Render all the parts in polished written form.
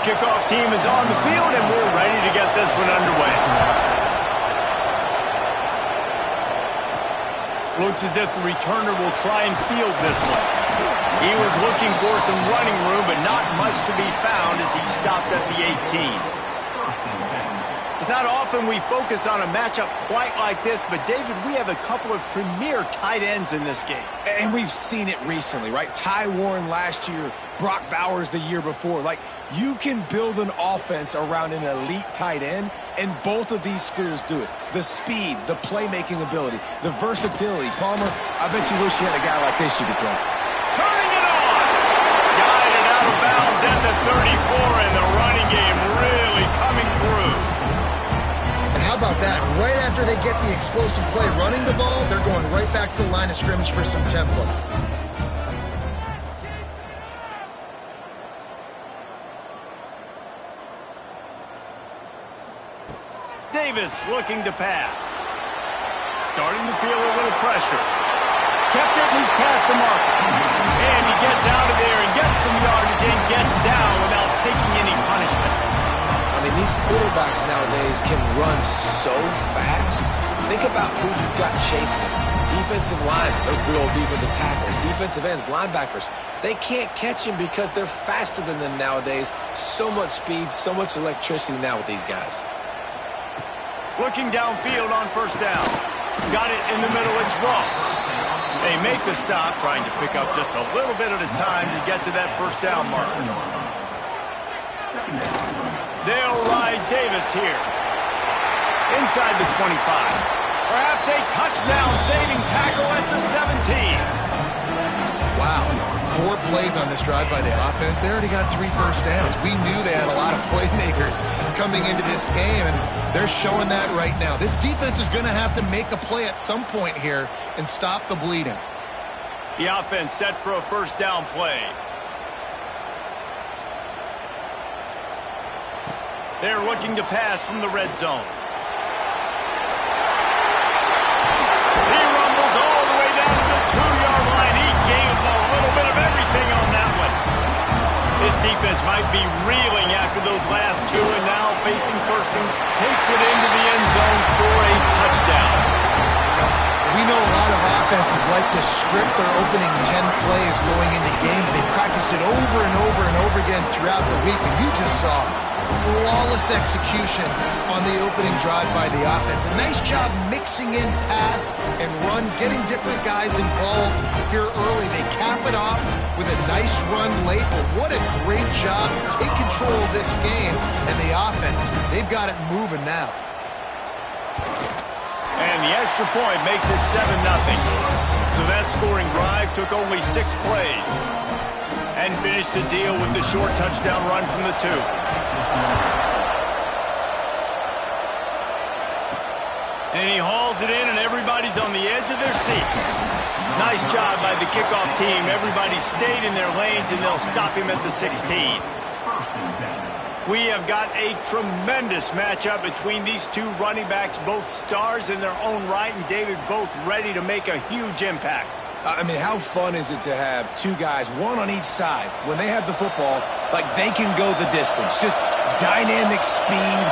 kickoff team is on the field, and we're ready to get this one underway. Looks as if the returner will try and field this one. He was looking for some running room, but not much to be found as he stopped at the 18. It's not often we focus on a matchup quite like this, but David, we have a couple of premier tight ends in this game. And we've seen it recently, right? Ty Warren last year, Brock Bowers the year before. Like, you can build an offense around an elite tight end, and both of these schools do it. The speed, the playmaking ability, the versatility. Palmer, I bet you wish you had a guy like this you could throw to. Turning it on! Got it out of bounds at the 34, and the running game really coming through. And how about that? Right after they get the explosive play running the ball, they're going right back to the line of scrimmage for some tempo. Davis looking to pass. Starting to feel a little pressure. Kept it and he's past the mark. And he gets out of there and gets some yardage and gets down without taking any punishment. I mean, these quarterbacks nowadays can run so fast. Think about who you've got chasing them. Defensive linemen, those big old defensive tackles, defensive ends, linebackers. They can't catch him because they're faster than them nowadays. So much speed, so much electricity now with these guys. Looking downfield on first down. Got it in the middle, it's Ross. They make the stop, trying to pick up just a little bit at a time to get to that first down marker. They'll ride Davis here. Inside the 25. Perhaps a touchdown-saving tackle at the 17. Wow. 4 plays on this drive by the offense. They already got 3 first downs. We knew they had a lot of playmakers coming into this game, and they're showing that right now. This defense is going to have to make a play at some point here and stop the bleeding. The offense set for a first down play. They're looking to pass from the red zone. He rumbles all the way down to the 2-yard line. He gave a little bit of everything on that one. This defense might be reeling after those last 2, and now facing first and takes it into the end zone for a touchdown. We know a lot of offenses like to script their opening 10 plays going into games. They practice it over and over and over again throughout the week, and you just saw flawless execution on the opening drive by the offense. A nice job mixing in pass and run, getting different guys involved here early. They cap it off with a nice run late, but what a great job to take control of this game. And the offense, they've got it moving now. And the extra point makes it 7-0. So that scoring drive took only 6 plays and finished the deal with the short touchdown run from the 2. And he hauls it in, and everybody's on the edge of their seats. Nice job by the kickoff team. Everybody stayed in their lanes, and they'll stop him at the 16. We have got a tremendous matchup between these 2 running backs, both stars in their own right, and David, both ready to make a huge impact. I mean, how fun is it to have 2 guys, one on each side, when they have the football, like they can go the distance. Just dynamic speed,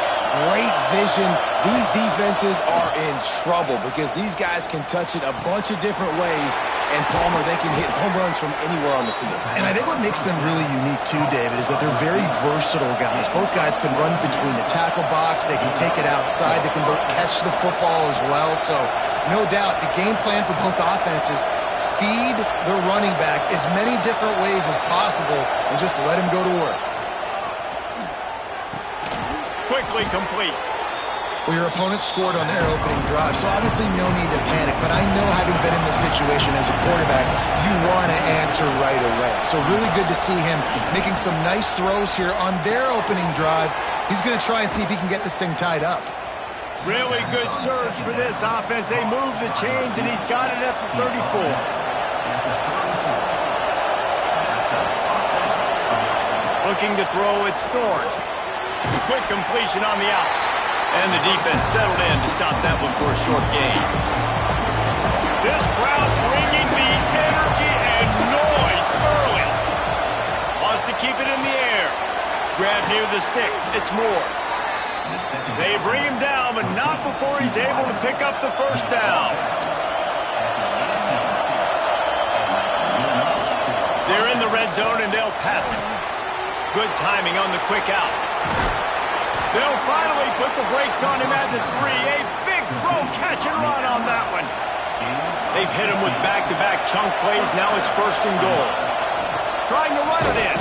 great vision. These defenses are in trouble because these guys can touch it a bunch of different ways, and Palmer, they can hit home runs from anywhere on the field. And I think what makes them really unique too, David, is that they're very versatile guys. Both guys can run between the tackle box. They can take it outside. They can both catch the football as well. So no doubt the game plan for both offenses, feed the running back as many different ways as possible and just let him go to work. Quickly complete. Well, your opponent scored on their opening drive, so obviously no need to panic. But I know, having been in this situation as a quarterback, you want to answer right away. So really good to see him making some nice throws here on their opening drive. He's going to try and see if he can get this thing tied up. Really good surge for this offense. They move the chains, and he's got it at the 34. Looking to throw, it's Thorne. Quick completion on the out. And the defense settled in to stop that one for a short gain. This crowd bringing the energy and noise early. Wants to keep it in the air. Grabbed near the sticks. It's Moore. They bring him down, but not before he's able to pick up the first down. They're in the red zone, and they'll pass it. Good timing on the quick out. They'll finally put the brakes on him at the 3. A big throw, catch and run on that one. They've hit him with back-to-back chunk plays. Now it's 1st and goal. Trying to run it in.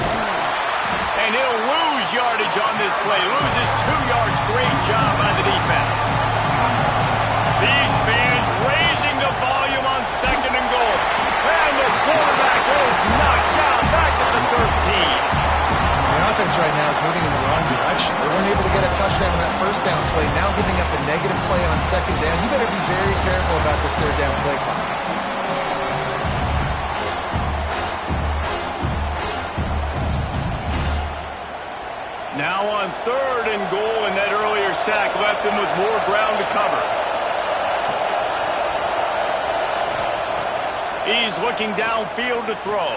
And he'll lose yardage on this play. Loses 2 yards. Great job by the defense. These fans raising the volume on 2nd and goal. And the quarterback is knocked down back at the 13. The offense right now is moving in the wrong direction. They weren't able to get a touchdown on that 1st down play. Now giving up a negative play on 2nd down. You better be very careful about this 3rd down play clock. Now on 3rd and goal, and that earlier sack left them with more ground to cover. He's looking downfield to throw.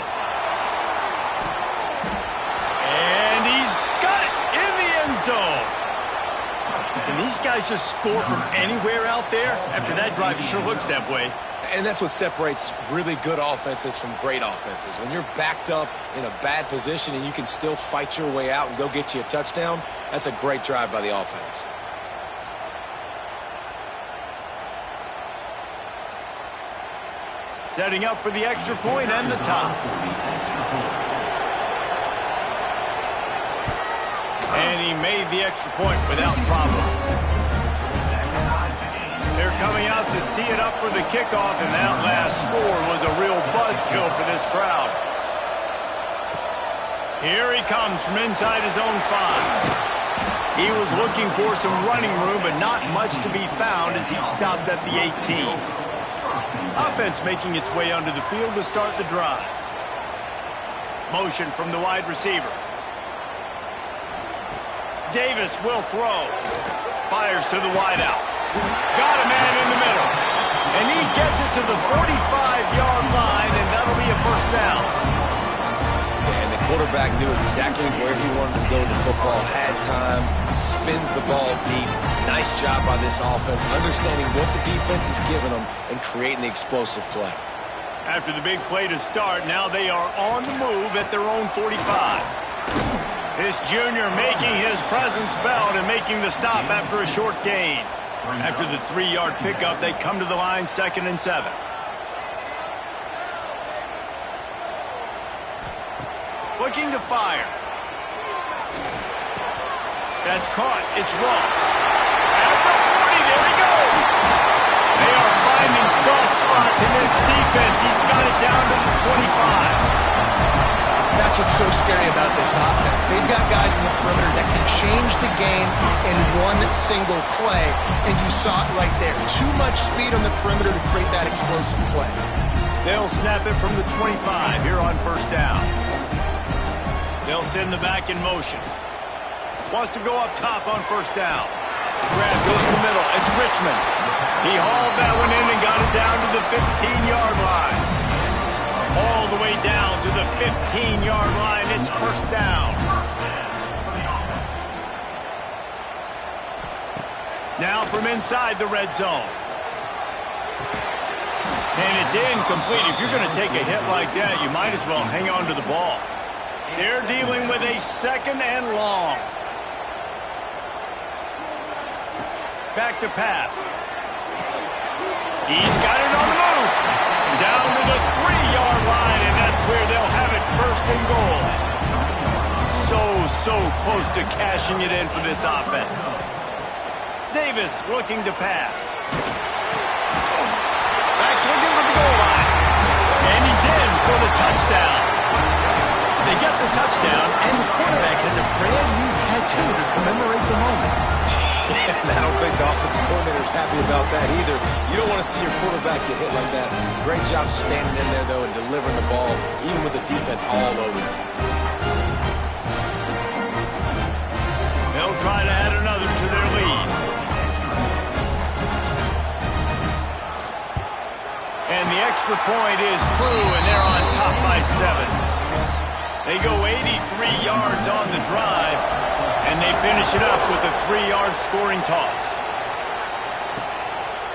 And he's got it in the end zone. Can these guys just score from anywhere out there? After that drive, it sure looks that way. And that's what separates really good offenses from great offenses. When you're backed up in a bad position and you can still fight your way out and go get you a touchdown, that's a great drive by the offense. Setting up for the extra point and the top. And he made the extra point without problem. They're coming out to tee it up for the kickoff, and that last score was a real buzzkill for this crowd. Here he comes from inside his own 5. He was looking for some running room, but not much to be found as he stopped at the 18. Offense making its way onto the field to start the drive. Motion from the wide receiver. Davis will throw. Fires to the wideout. Got a man in the middle. And he gets it to the 45-yard line, and that'll be a 1st down. And the quarterback knew exactly where he wanted to go with the football, had time, spins the ball deep. Nice job by this offense, understanding what the defense is giving them and creating the explosive play. After the big play to start, now they are on the move at their own 45. This junior making his presence felt and making the stop after a short gain. After the 3-yard pickup, they come to the line 2nd and 7. Looking to fire. That's caught. It's Ross. At the 40, there he goes. They are finding soft spots in this defense. He's got it down to the 25. That's what's so scary about this offense. They've got guys in the perimeter that can change the game in one single play, and you saw it right there. Too much speed on the perimeter to create that explosive play. They'll snap it from the 25 here on 1st down. They'll send the back in motion. Wants to go up top on 1st down. Grab goes in the middle. It's Richmond. He hauled that one in and got it down to the 15-yard line. All the way down to the 15-yard line. It's 1st down. Now from inside the red zone. And it's incomplete. If you're going to take a hit like that, you might as well hang on to the ball. They're dealing with a 2nd and long. Back to pass. He's got it on the move. Down to the 3-yard line, and that's where they'll have it 1st and goal. So close to cashing it in for this offense. Davis looking to pass. Backs looking for the goal line. And he's in for the touchdown. They get the touchdown, and the quarterback has a brand new tattoo to commemorate the moment. And I don't think the offensive coordinator's happy about that either. You don't want to see your quarterback get hit like that. Great job standing in there, though, and delivering the ball, even with the defense all over you. They'll try to add another to their lead. And the extra point is true, and they're on top by 7. They go 83 yards on the drive. And they finish it up with a 3-yard scoring toss.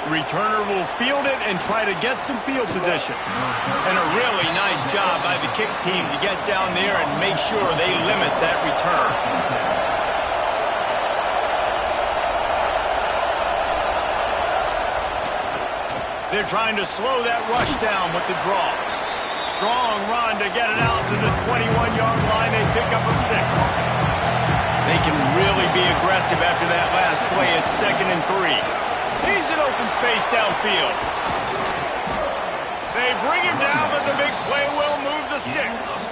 Returner will field it and try to get some field position. And a really nice job by the kick team to get down there and make sure they limit that return. They're trying to slow that rush down with the draw. Strong run to get it out to the 21-yard line. They pick up a 6. They can really be aggressive after that last play. It's 2nd and 3. He's in open space downfield. They bring him down, but the big play will move the sticks.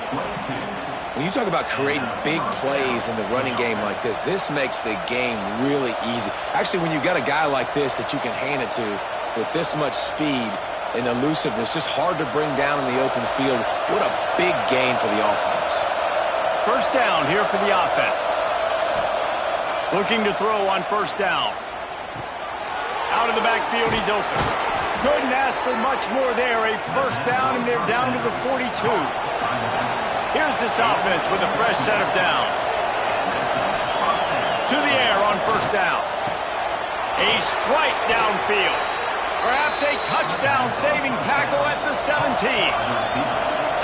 When you talk about creating big plays in the running game like this makes the game really easy. Actually, when you've got a guy like this that you can hand it to with this much speed and elusiveness, just hard to bring down in the open field, what a big gain for the offense. First down here for the offense. Looking to throw on first down. Out of the backfield, he's open. Couldn't ask for much more there. A first down, and they're down to the 42. Here's this offense with a fresh set of downs. To the air on first down. A strike downfield. Perhaps a touchdown-saving tackle at the 17.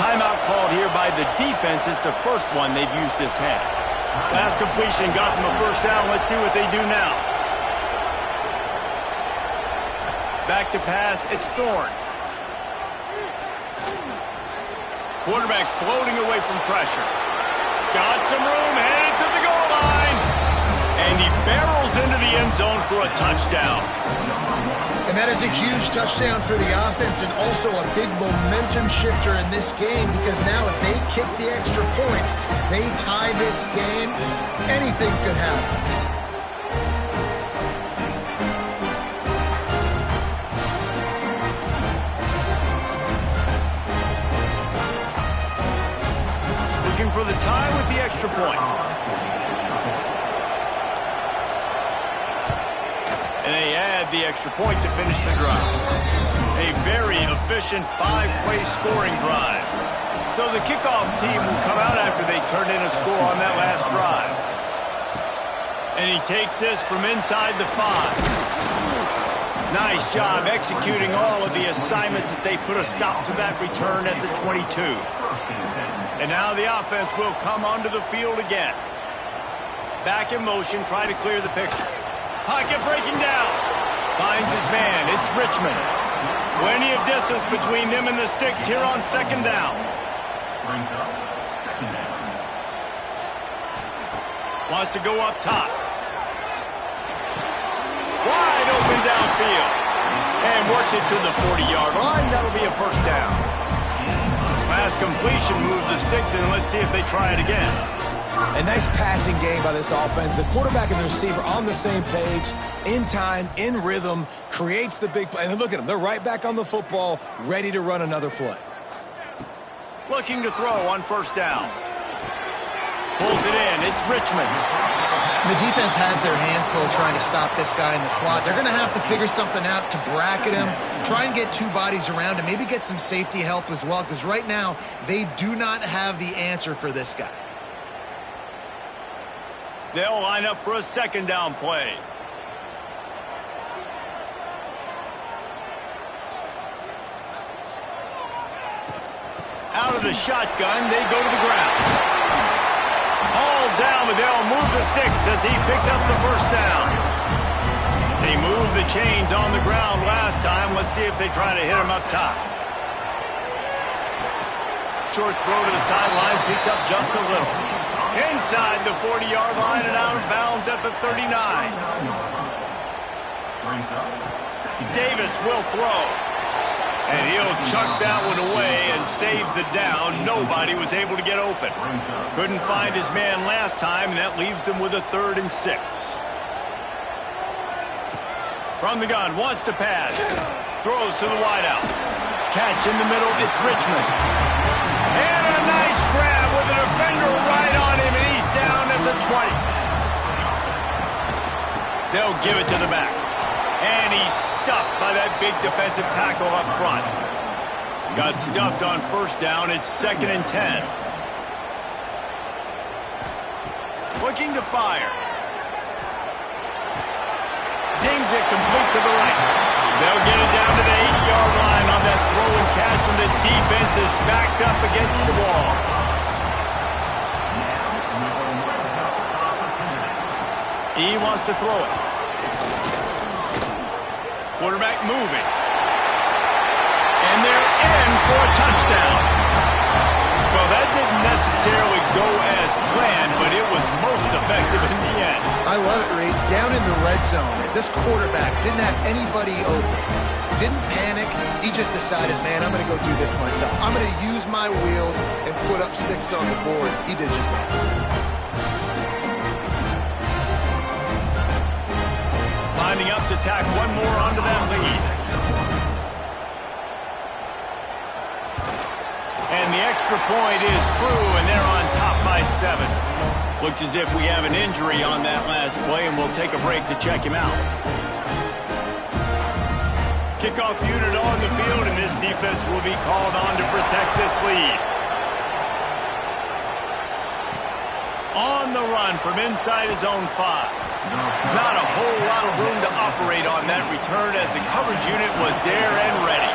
Timeout called here by the defense. It's the first one they've used this half. Last completion got them a first down. Let's see what they do now. Back to pass, it's Thorne. Quarterback floating away from pressure. Got some room, headed to the goal line. And he barrels into the end zone for a touchdown. And that is a huge touchdown for the offense and also a big momentum shifter in this game, because now if they kick the extra point, they tie this game, anything could happen. For the tie with the extra point. And they add the extra point to finish the drive. A very efficient 5-play scoring drive. So the kickoff team will come out after they turn in a score on that last drive. And he takes this from inside the 5. Nice job executing all of the assignments as they put a stop to that return at the 22. And now the offense will come onto the field again. Back in motion, try to clear the picture. Pocket breaking down. Finds his man. It's Richmond. Plenty of distance between them and the sticks here on second down. Wants to go up top. Wide open downfield. And works it to the 40-yard line. That'll be a first down. Last completion moved the sticks, and let's see if they try it again. A nice passing game by this offense. The quarterback and the receiver on the same page, in time, in rhythm, creates the big play. And look at them. They're right back on the football, ready to run another play. Looking to throw on first down. Pulls it in. It's Richmond. The defense has their hands full trying to stop this guy in the slot. They're going to have to figure something out to bracket him, try and get two bodies around him, maybe get some safety help as well, because right now they do not have the answer for this guy. They'll line up for a second down play. Out of the shotgun, they go to the ground. All down, but they'll move the sticks as he picks up the first down. They moved the chains on the ground last time. Let's see if they try to hit him up top. Short throw to the sideline, picks up just a little. Inside the 40-yard line and out of bounds at the 39. Davis will throw. And he'll chuck that one away and save the down. Nobody was able to get open. Couldn't find his man last time, and that leaves him with a 3rd and 6. From the gun, wants to pass. Throws to the wideout. Catch in the middle, it's Richmond. And a nice grab with a defender right on him, and he's down at the 20. They'll give it to the back. And he's stuffed by that big defensive tackle up front. Got stuffed on first down. It's 2nd and 10. Looking to fire. Zings it complete to the right. They'll get it down to the 80-yard line on that throw and catch, and the defense is backed up against the wall. He wants to throw it. Quarterback moving. And they're in for a touchdown. Well, that didn't necessarily go as planned, but it was most effective in the end. I love it, Reese. Down in the red zone, this quarterback didn't have anybody open. Didn't panic. He just decided, man, I'm going to go do this myself. I'm going to use my wheels and put up 6 on the board. He did just that. Lining up to tack one more onto that lead. And the extra point is true, and they're on top by 7. Looks as if we have an injury on that last play, and we'll take a break to check him out. Kickoff unit on the field, and this defense will be called on to protect this lead. On the run from inside his own 5. Not a whole lot of room to operate on that return as the coverage unit was there and ready.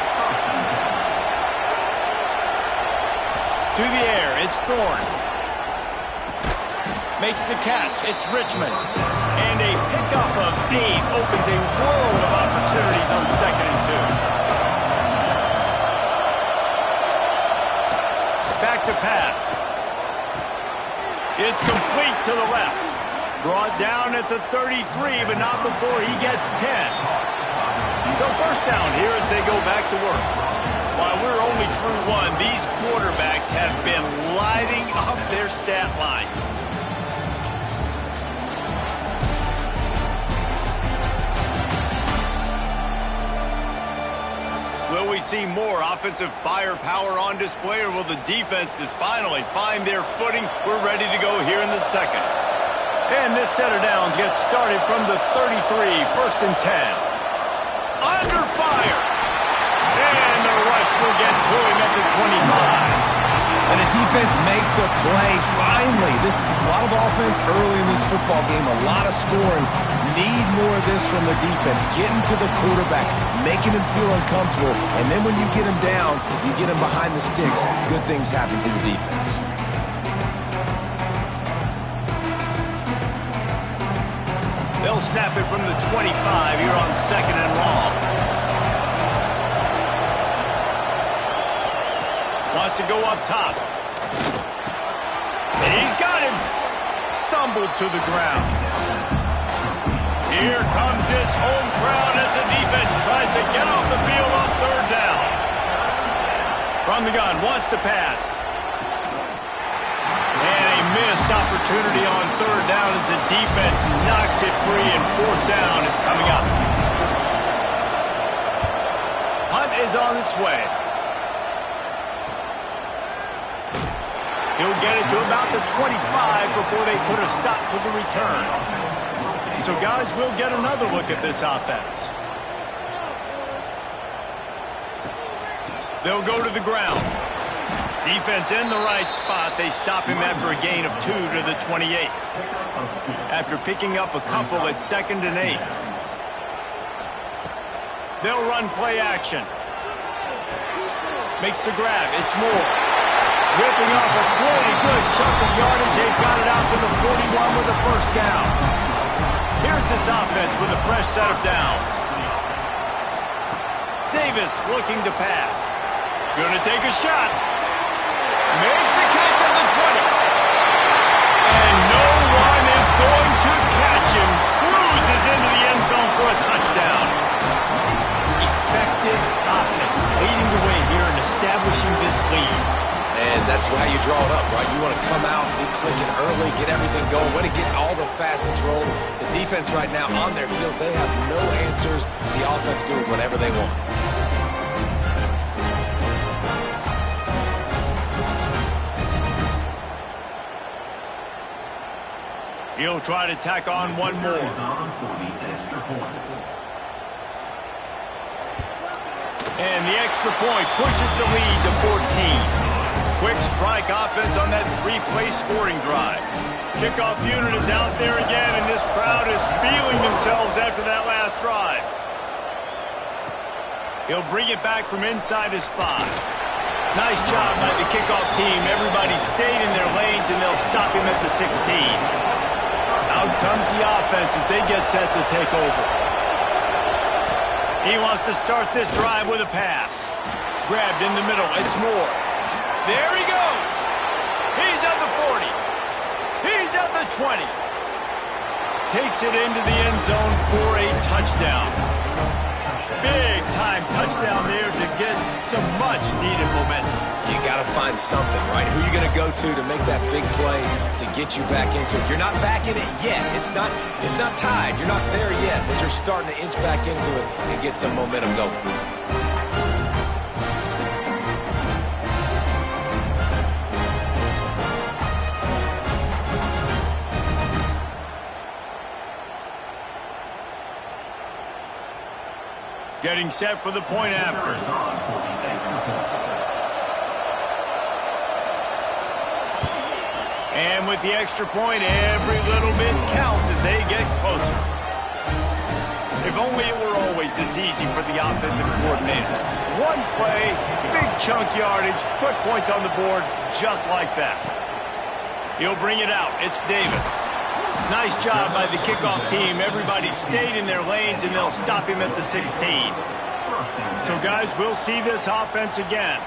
To the air, it's Thorne. Makes the catch, it's Richmond. And a pickup of 8 opens a world of opportunities on 2nd and 2. Back to pass. It's complete to the left. Brought down at the 33, but not before he gets 10. So first down here as they go back to work. While we're only through 1, these quarterbacks have been lighting up their stat line. Will we see more offensive firepower on display, or will the defenses finally find their footing? We're ready to go here in the second. And this set of downs gets started from the 33, 1st and 10. Under fire. And the rush will get to him at the 25. And the defense makes a play. Finally, this is a lot of offense early in this football game, a lot of scoring. Need more of this from the defense. Getting to the quarterback, making him feel uncomfortable, and then when you get him down, you get him behind the sticks. Good things happen for the defense. They'll snap it from the 25 here on 2nd and long. Wants to go up top. And he's got him. Stumbled to the ground. Here comes this home crowd as the defense tries to get off the field on 3rd down. From the gun, wants to pass. And a missed opportunity on 3rd down as the defense knocks it free, and 4th down is coming up. Punt is on its way. He'll get it to about the 25 before they put a stop to the return. So, guys, we'll get another look at this offense. They'll go to the ground. Defense in the right spot. They stop him after a gain of 2 to the 28. After picking up a couple at 2nd and 8. They'll run play action. Makes the grab. It's Moore. Ripping off a pretty good chunk of yardage. They've got it out to the 41 with a 1st down. Here's this offense with a fresh set of downs. Davis looking to pass. Going to take a shot. Makes the catch at the 20. And no one is going to catch him. Cruises into the end zone for a touchdown. Effective offense leading the way here and establishing this lead. And that's how you draw it up, right? You want to come out, be clicking early, get everything going, want to get all the facets rolling. The defense right now on their heels, they have no answers. The offense doing whatever they want. He'll try to tack on one more. And the extra point pushes the lead to 14. Quick strike offense on that three-play scoring drive. Kickoff unit is out there again, and this crowd is feeling themselves after that last drive. He'll bring it back from inside his 5. Nice job by the kickoff team. Everybody stayed in their lanes, and they'll stop him at the 16. Out comes the offense as they get set to take over. He wants to start this drive with a pass. Grabbed in the middle. It's Moore. There he goes. He's at the 40. He's at the 20. Takes it into the end zone for a touchdown. Big-time touchdown there to get some much-needed momentum. You got to find something, right? Who are you going to go to make that big play to get you back into it? You're not back in it yet. It's not tied. You're not there yet, but you're starting to inch back into it and get some momentum going. Getting set for the point after. And with the extra point, every little bit counts as they get closer. If only it were always this easy for the offensive coordinators. One play, big chunk yardage, put points on the board just like that. He'll bring it out. It's Davis. Nice job by the kickoff team. Everybody stayed in their lanes, and they'll stop him at the 16. So, guys, we'll see this offense again.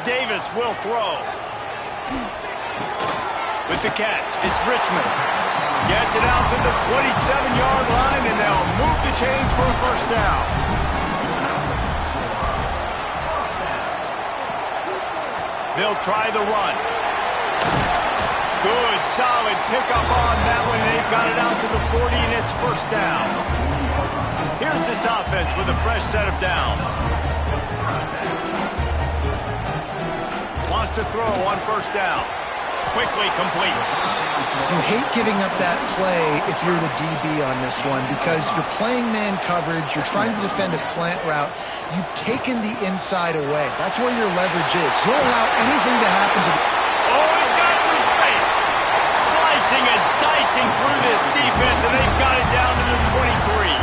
Davis will throw. With the catch, it's Richmond. Gets it out to the 27-yard line, and they'll move the chains for a first down. They'll try the run. Good, solid pickup on that one. They've got it out to the 40, and it's first down. Here's this offense with a fresh set of downs. Wants to throw on first down. Quickly complete. You hate giving up that play if you're the DB on this one because you're playing man coverage, you're trying to defend a slant route. You've taken the inside away. That's where your leverage is. You'll allow anything to happen to the... Oh, he's got some space. Slicing and dicing through this defense, and they've got it down to the 23.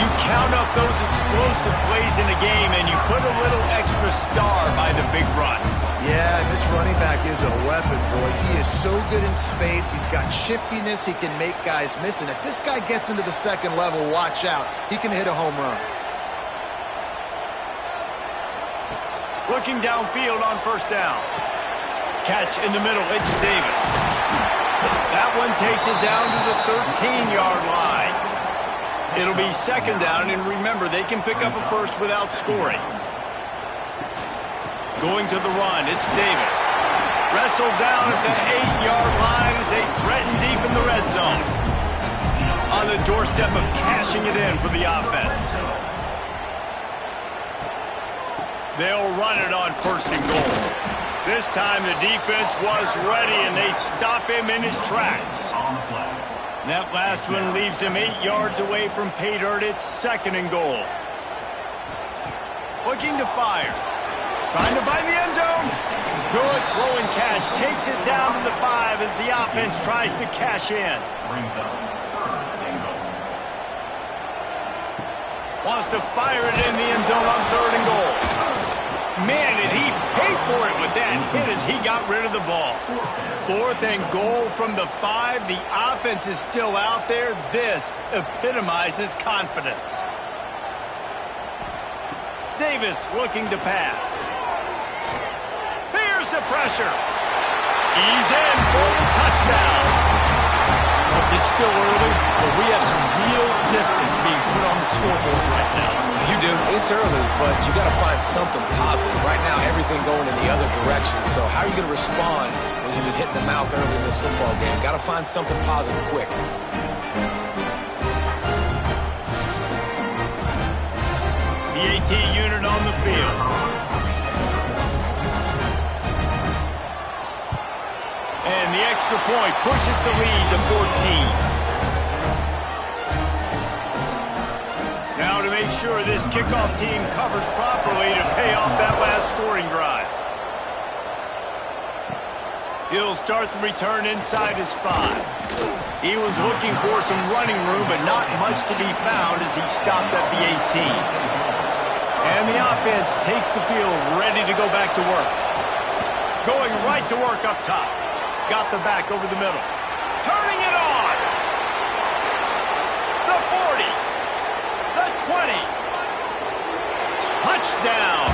You count up those explosive plays in a game, and you put a little extra star by the big runs. Yeah, this running back is a weapon, boy. He is so good in space. He's got shiftiness. He can make guys miss. And if this guy gets into the second level, watch out. He can hit a home run. Looking downfield on first down. Catch in the middle. It's Davis. That one takes it down to the 13-yard line. It'll be second down, and remember, they can pick up a first without scoring. Going to the run, it's Davis. Wrestled down at the 8-yard line as they threaten deep in the red zone. On the doorstep of cashing it in for the offense. They'll run it on first and goal. This time the defense was ready, and they stop him in his tracks. That last one leaves him 8 yards away from pay dirt. It's second and goal. Looking to fire. Trying to find the end zone. Good throw and catch. Takes it down to the 5 as the offense tries to cash in. Wants to fire it in the end zone on third and goal. Man, did he pay for it with that hit as he got rid of the ball. Fourth and goal from the 5. The offense is still out there. This epitomizes confidence. Davis looking to pass. Here's the pressure. He's in for the touchdown. It's still early, but we have some real distance being put on the scoreboard right now. You do. It's early, but you got to find something positive. Right now, everything going in the other direction. So how are you going to respond when you've been hitting the mouth early in this football game? Got to find something positive quick. The AT unit on the field. And the extra point pushes the lead to 14. Now to make sure this kickoff team covers properly to pay off that last scoring drive. He'll start the return inside his 5. He was looking for some running room, but not much to be found as he stopped at the 18. And the offense takes the field ready to go back to work. Going right to work up top. Got the back over the middle. Turning it on! The 40! The 20! Touchdown!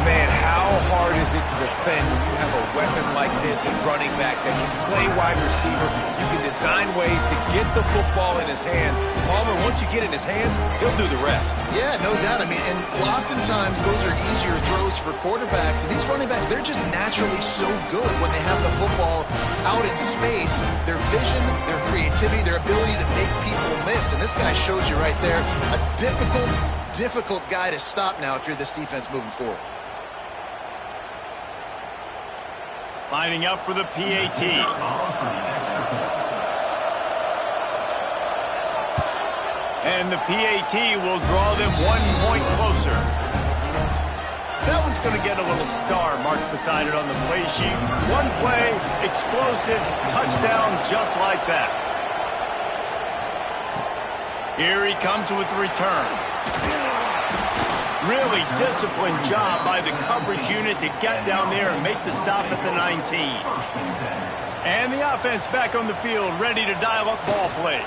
Man, how hard is it to defend when you have a weapon like this at running back that can play wide receiver? You can design ways to get the football in his hand. Palmer, once you get it in his hands, he'll do the rest. Yeah, no doubt. I mean, and oftentimes those are easier throws for quarterbacks. And these running backs, they're just naturally so good when they have the football out in space. Their vision, their creativity, their ability to make people miss. And this guy shows you right there a difficult guy to stop now if you're this defense moving forward. Lining up for the PAT. And the PAT will draw them 1 point closer. That one's going to get a little star marked beside it on the play sheet. One play, explosive, touchdown, just like that. Here he comes with the return. Really disciplined job by the coverage unit to get down there and make the stop at the 19. And the offense back on the field, ready to dial up ball plays.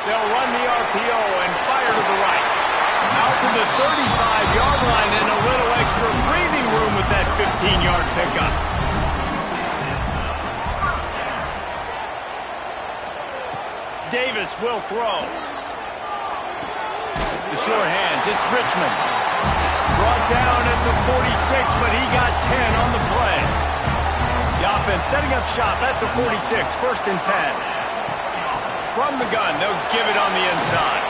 They'll run the RPO and fire to the right. Out to the 35-yard line and a little extra breathing room with that 15-yard pickup. Davis will throw. The sure hands, it's Richmond. Brought down at the 46, but he got 10 on the play. The offense setting up shop at the 46, 1st and 10. From the gun, they'll give it on the inside.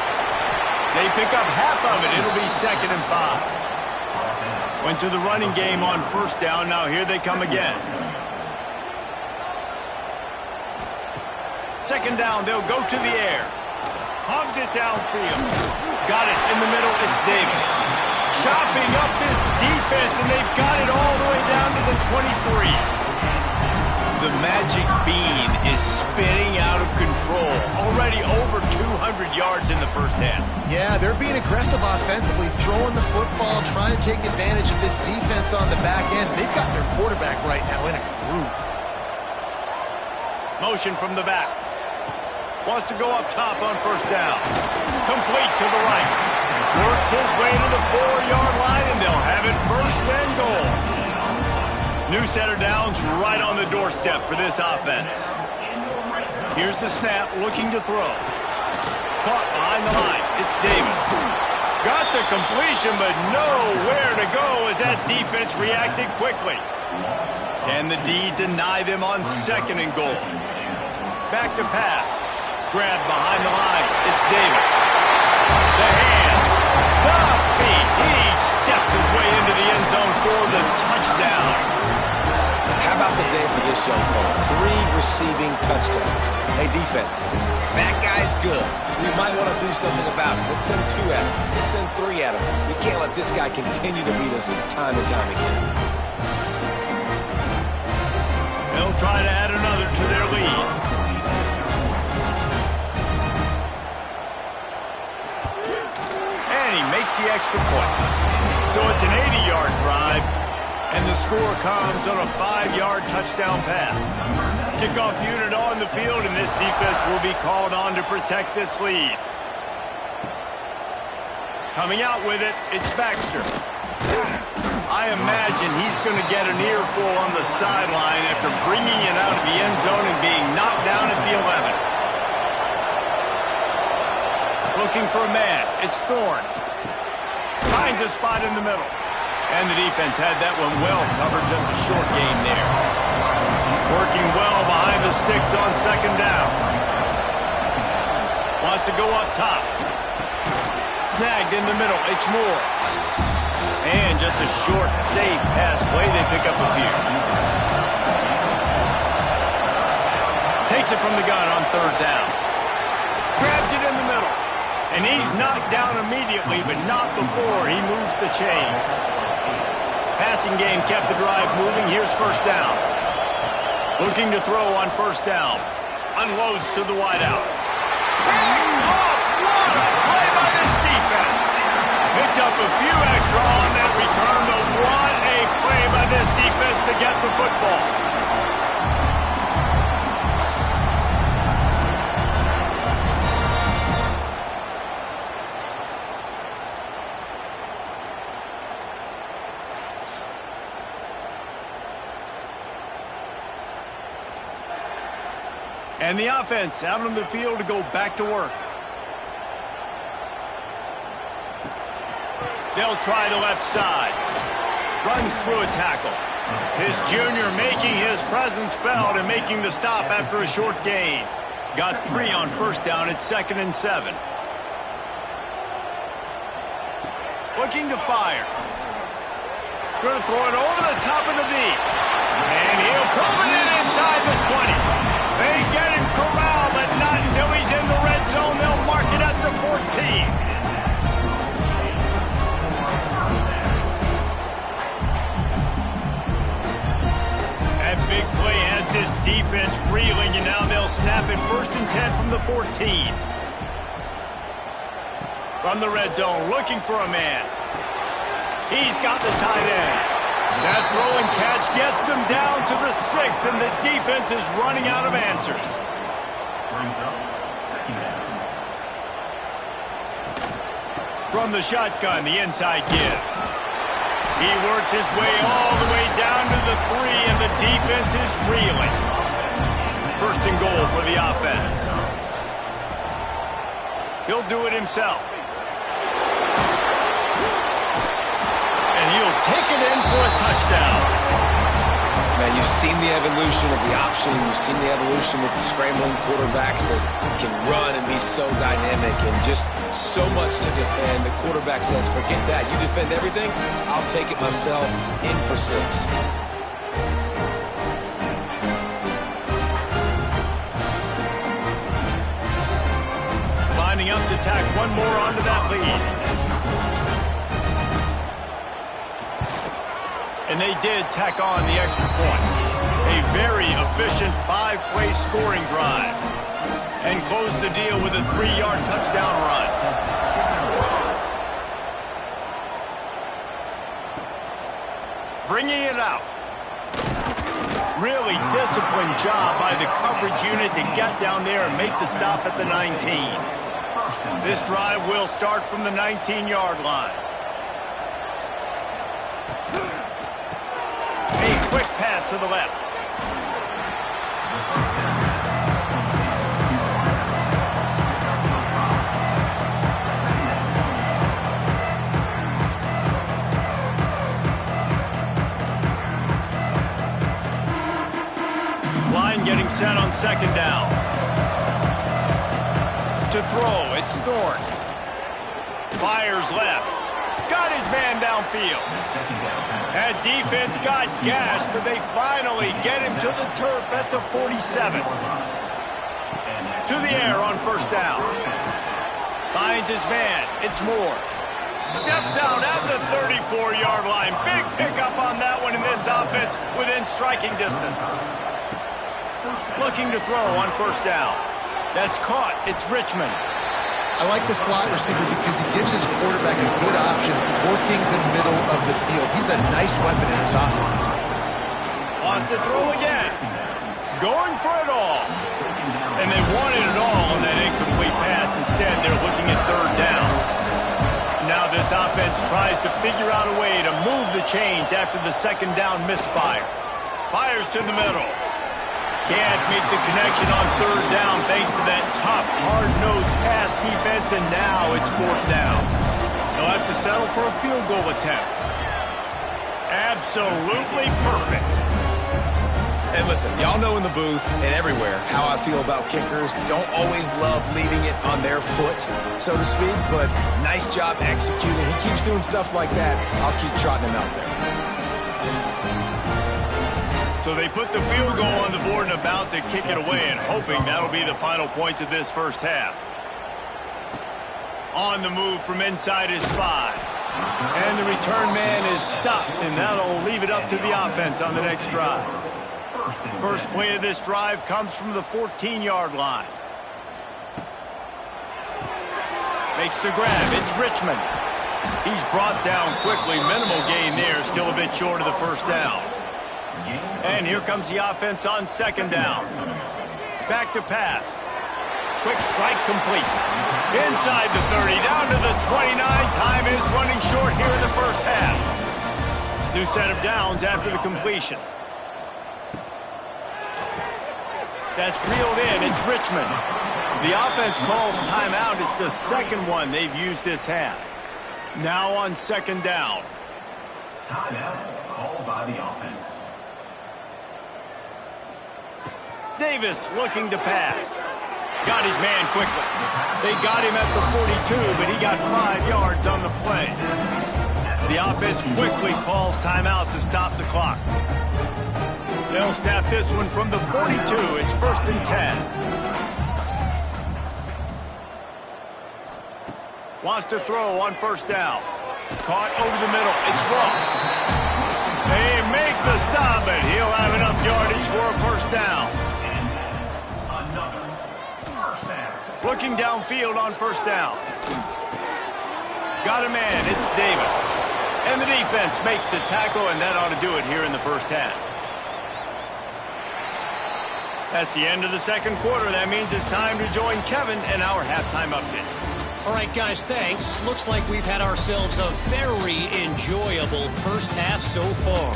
They pick up half of it. It'll be 2nd and 5. Went to the running game on 1st down. Now here they come again. 2nd down, they'll go to the air. Hogs it downfield. Got it in the middle, it's Davis. Chopping up this defense, and they've got it all the way down to the 23. The magic bean is spinning out of control. Already over 200 yards in the 1st half. Yeah, they're being aggressive offensively, throwing the football, trying to take advantage of this defense on the back end. They've got their quarterback right now in a groove. Motion from the back. Wants to go up top on 1st down. Complete to the right. Works his way to the 4-yard line, and they'll have it 1st and goal. New set of downs right on the doorstep for this offense. Here's the snap, looking to throw. Caught behind the line. It's Davis. Got the completion, but nowhere to go as that defense reacted quickly. Can the D deny them on 2nd and goal? Back to pass. Grab behind the line. It's Davis. The hands. The feet. He steps his way into the end zone for the touchdown. How about the day for this young fella? 3 receiving touchdowns. Hey, defense, that guy's good. We might want to do something about it. Let's send 2 at him. Let's send 3 at him. We can't let this guy continue to beat us time and time again. They'll try to add another to their lead. Makes the extra point. So it's an 80-yard drive, and the score comes on a 5-yard touchdown pass. Kickoff unit on the field, and this defense will be called on to protect this lead. Coming out with it, it's Baxter. I imagine he's going to get an earful on the sideline after bringing it out of the end zone and being knocked down at the 11. Looking for a man, it's Thorne. Finds a spot in the middle. And the defense had that one well covered, just a short gain there. Working well behind the sticks on 2nd down. Wants to go up top. Snagged in the middle, it's Moore. And just a short, safe pass play, they pick up a few. Takes it from the gun on 3rd down. Grabs it in the middle. And he's knocked down immediately, but not before he moves the chains. Passing game kept the drive moving. Here's first down. Looking to throw on first down. Unloads to the wideout. Picked off! What a play by this defense! Picked up a few extra on that return, but what a play by this defense to get the football. And the offense out on the field to go back to work. They'll try the left side. Runs through a tackle. His junior making his presence felt and making the stop after a short gain. Got 3 on first down at 2nd and 7. Looking to fire. Going to throw it over the top of the deep. And he'll pull it in inside the 20. They get him corralled, but not until he's in the red zone. They'll mark it at the 14. That big play has this defense reeling, and now they'll snap it 1st and 10 from the 14. From the red zone, looking for a man. He's got the tight end. That throw and catch gets them down to the 6, and the defense is running out of answers. From the shotgun, the inside give. He works his way all the way down to the 3, and the defense is reeling. 1st and goal for the offense. He'll do it himself. He'll take it in for a touchdown. Man, you've seen the evolution of the option. You've seen the evolution with the scrambling quarterbacks that can run and be so dynamic and just so much to defend. The quarterback says, forget that. You defend everything, I'll take it myself. In for 6. Lining up to tack one more onto that lead. And they did tack on the extra point. A very efficient 5-play scoring drive. And close the deal with a 3-yard touchdown run. Bringing it out. Really disciplined job by the coverage unit to get down there and make the stop at the 19. This drive will start from the 19-yard line. Quick pass to the left. Line getting set on 2nd down. To throw, it's Thorne. Fires left. Got his man downfield. That defense got gashed, but they finally get him to the turf at the 47. To the air on first down. Finds his man. It's Moore. Steps out at the 34-yard line. Big pickup on that one in this offense within striking distance. Looking to throw on first down. That's caught. It's Richmond. I like the slot receiver because he gives his quarterback a good option working the middle of the field. He's a nice weapon in this offense. Wants to throw again. Going for it all. And they wanted it all on that incomplete pass. Instead, they're looking at 3rd down. Now this offense tries to figure out a way to move the chains after the 2nd down misfire. Fires to the middle. Can't make the connection on 3rd down thanks to that tough, hard-nosed pass defense, and now it's 4th down. They'll have to settle for a field goal attempt. Absolutely perfect. And listen, y'all know in the booth and everywhere how I feel about kickers. Don't always love leaving it on their foot, so to speak, but nice job executing. He keeps doing stuff like that. I'll keep trotting him out there. So they put the field goal on the board and about to kick it away, and hoping that'll be the final points of this first half. On the move from inside his 5. And the return man is stopped, and that'll leave it up to the offense on the next drive. First play of this drive comes from the 14-yard line. Makes the grab. It's Richmond. He's brought down quickly. Minimal gain there. Still a bit short of the first down. And here comes the offense on second down. Back to pass. Quick strike complete. Inside the 30, down to the 29. Time is running short here in the first half. New set of downs after the completion. That's reeled in. It's Richmond. The offense calls timeout. It's the second one they've used this half. Now on second down. Timeout called by the offense. Davis looking to pass. Got his man quickly. They got him at the 42, but he got 5 yards on the play. The offense quickly calls timeout to stop the clock. They'll snap this one from the 42. It's 1st and 10. Wants to throw on first down. Caught over the middle. It's Ross. They make the stop, and he'll have enough yardage for a first down. Another first down. Looking downfield on first down. Got a man. It's Davis. And the defense makes the tackle, and that ought to do it here in the first half. That's the end of the second quarter. That means it's time to join Kevin in our halftime update. All right, guys, thanks. Looks like we've had ourselves a very enjoyable first half so far.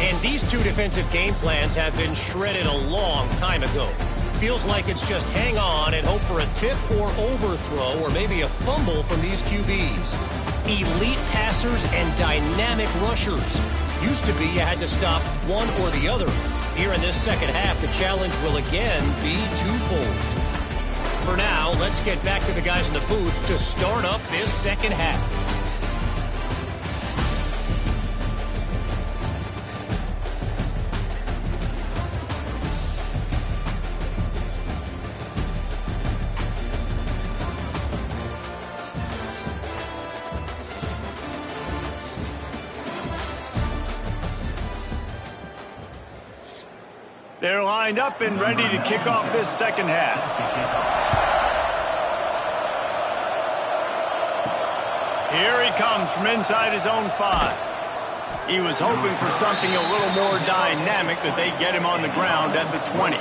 And these two defensive game plans have been shredded a long time ago. Feels like it's just hang on and hope for a tip or overthrow or maybe a fumble from these QBs. Elite passers and dynamic rushers. Used to be you had to stop one or the other. Here in this second half, the challenge will again be twofold. For now, let's get back to the guys in the booth to start up this second half. They're lined up and ready to kick off this second half. Here he comes from inside his own 5. He was hoping for something a little more dynamic, that they get him on the ground at the 20.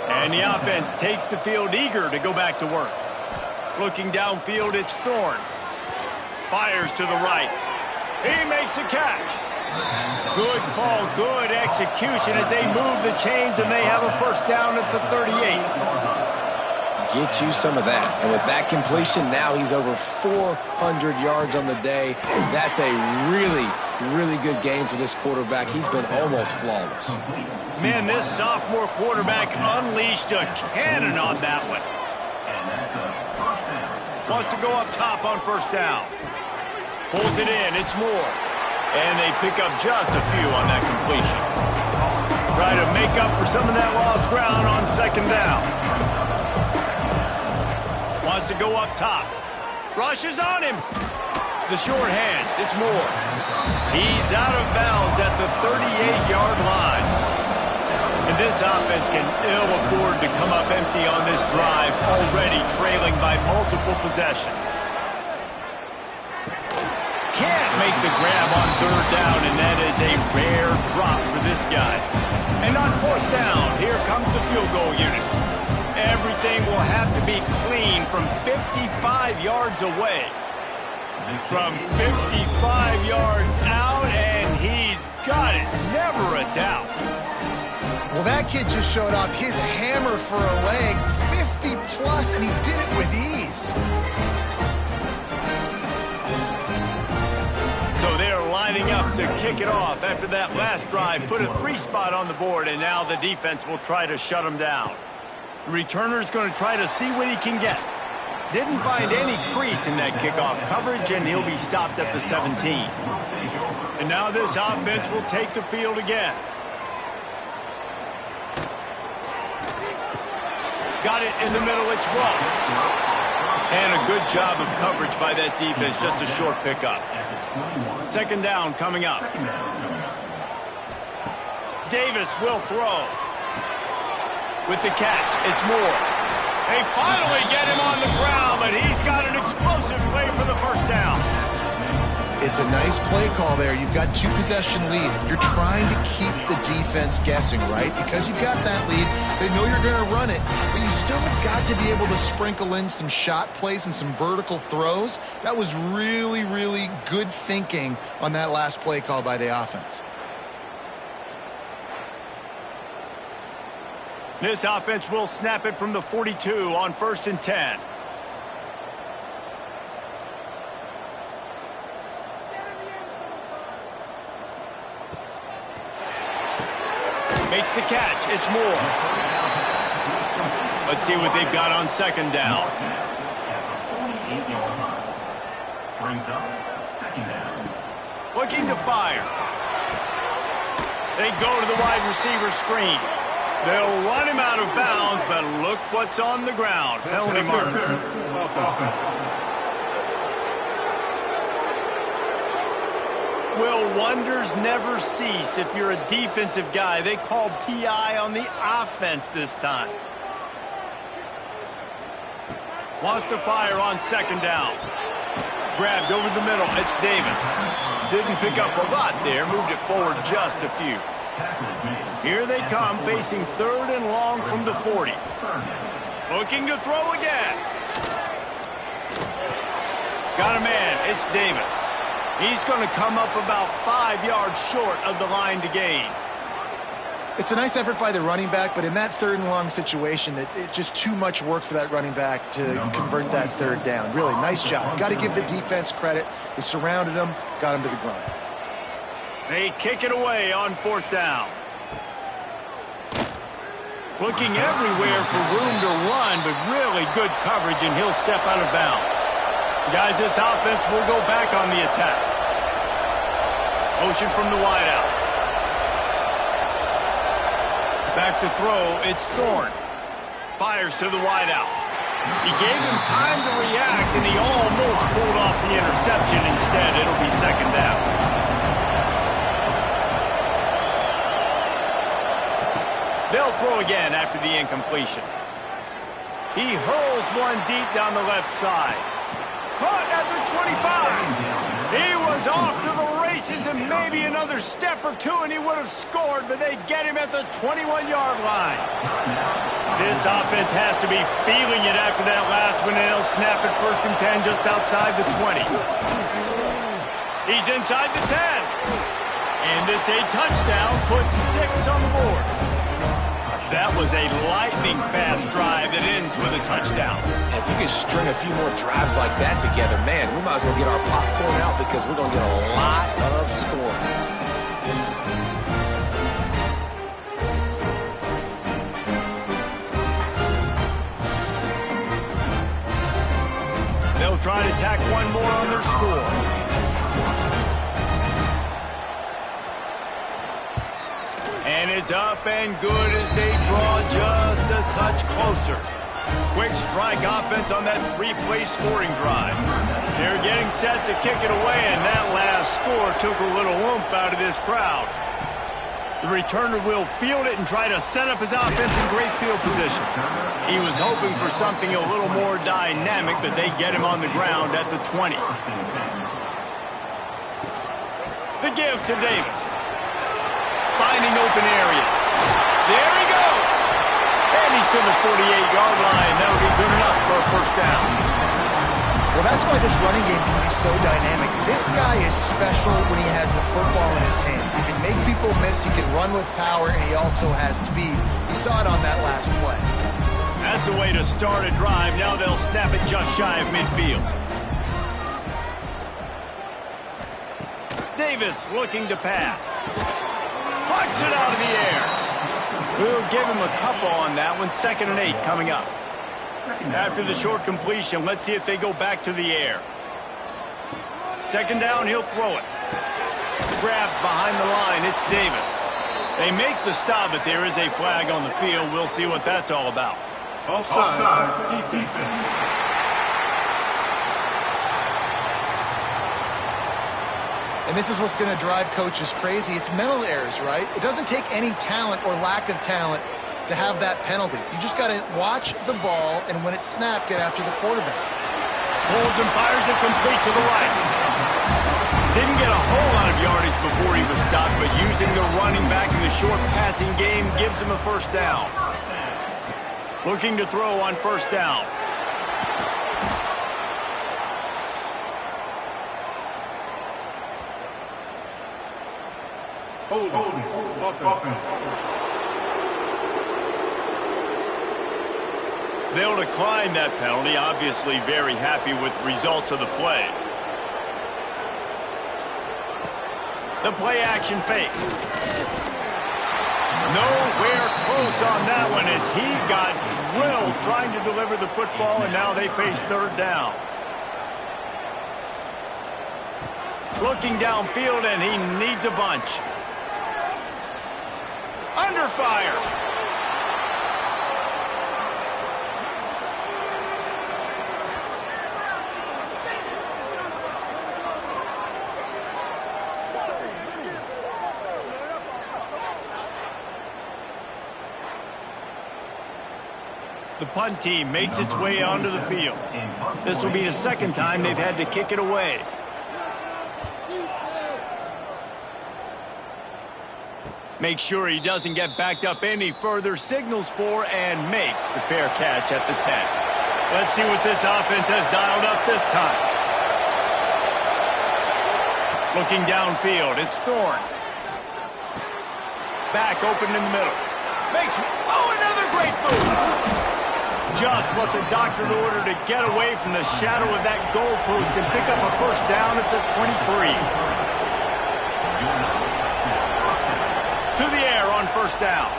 And the offense takes the field eager to go back to work. Looking downfield, it's Thorne. Fires to the right. He makes the catch. Good call, good execution as they move the chains, and they have a first down at the 38. Get you some of that. And with that completion, now he's over 400 yards on the day. That's a really, really good game for this quarterback. He's been almost flawless. Man, this sophomore quarterback unleashed a cannon on that one. Wants to go up top on first down. Pulls it in. It's Moore. And they pick up just a few on that completion. Try to make up for some of that lost ground on second down. Wants to go up top. Rushes on him. The short hands. It's Moore. He's out of bounds at the 38-yard line. And this offense can ill afford to come up empty on this drive, already trailing by multiple possessions. Can't make the grab on third down, and that is a rare drop for this guy. And on fourth down, here comes the field goal unit. Everything will have to be clean from 55 yards away. From 55 yards out, and he's got it. Never a doubt. Well, that kid just showed off his hammer for a leg, 50-plus, and he did it with ease. So they're lining up to kick it off after that last drive. Put a 3-spot on the board, and now the defense will try to shut them down. The returner's going to try to see what he can get. Didn't find any crease in that kickoff coverage, and he'll be stopped at the 17. And now this offense will take the field again. Got it in the middle. It's Ross. And a good job of coverage by that defense, just a short pickup. Second down coming up. Davis will throw. With the catch, it's Moore. They finally get him on the ground, but he's got an explosive play for the first down. It's a nice play call there. You've got 2-possession lead. You're trying to keep the defense guessing, right? Because you've got that lead, they know you're going to run it, but you still have got to be able to sprinkle in some shot plays and some vertical throws. That was really, really good thinking on that last play call by the offense. This offense will snap it from the 42 on 1st and 10. Makes the catch. It's Moore. Let's see what they've got on second down. Brings up second down. Looking to fire. They go to the wide receiver screen. They'll run him out of bounds, but look what's on the ground. Penalty marker. Will wonders never cease if you're a defensive guy? They call PI on the offense this time. Wants to fire on second down. Grabbed over the middle. It's Davis. Didn't pick up a lot there. Moved it forward just a few. Here they come, facing 3rd and long from the 40. Looking to throw again. Got a man. It's Davis. He's going to come up about 5 yards short of the line to gain. It's a nice effort by the running back, but in that 3rd and long situation, it's just too much work for that running back to convert that 3rd down. Really, nice job. Got to give the defense credit. They surrounded him, got him to the ground. They kick it away on 4th down. Looking everywhere for room to run, but really good coverage, and he'll step out of bounds. Guys, this offense will go back on the attack. Motion from the wideout. Back to throw, it's Thorne. Fires to the wideout. He gave him time to react, and he almost pulled off the interception. Instead, it'll be second down. They'll throw again after the incompletion. He hurls one deep down the left side. Caught at the 25. He was off to the races and maybe another step or two and he would have scored, but they get him at the 21-yard line. This offense has to be feeling it after that last one, and they'll snap it 1st and 10 just outside the 20. He's inside the 10. And it's a touchdown, puts 6 on the board. That was a lightning-fast drive that ends with a touchdown. If you can string a few more drives like that together, man, we might as well get our popcorn out because we're going to get a lot of scoring. They'll try to tack one more on their score. And it's up and good as they draw just a touch closer. Quick strike offense on that 3-play scoring drive. They're getting set to kick it away, and that last score took a little oomph out of this crowd. The returner will field it and try to set up his offense in great field position. He was hoping for something a little more dynamic, but they get him on the ground at the 20. The give to Davis. Finding open areas. There he goes. And he's to the 48-yard line. That'll be good enough for a first down. Well, that's why this running game can be so dynamic. This guy is special when he has the football in his hands. He can make people miss, he can run with power, and he also has speed. You saw it on that last play. That's the way to start a drive. Now they'll snap it just shy of midfield. Davis looking to pass. Pucks it out of the air. We'll give him a couple on that one. 2nd and 8 coming up. After the short completion, let's see if they go back to the air. 2nd down, he'll throw it. Grabbed behind the line, it's Davis. They make the stop, but there is a flag on the field. We'll see what that's all about. Offside. Defense. And this is what's going to drive coaches crazy. It's mental errors, right? It doesn't take any talent or lack of talent to have that penalty. You just got to watch the ball, and when it's snapped, get after the quarterback. Pulls and fires it complete to the right. Didn't get a whole lot of yardage before he was stopped, but using the running back in the short passing game gives him a first down. Looking to throw on first down. They'll decline that penalty, obviously very happy with results of the play. The play action fake. Nowhere close on that one as he got drilled trying to deliver the football, and now they face third down. Looking downfield, and he needs a bunch. Under fire. The punt team makes its way onto the field. This will be the second time they've had to kick it away. Make sure he doesn't get backed up any further, signals for and makes the fair catch at the 10. Let's see what this offense has dialed up this time. Looking downfield, it's Thorne. Back open in the middle. Another great move. Just what the doctor ordered to get away from the shadow of that goalpost and pick up a first down at the 23. To the air on first down.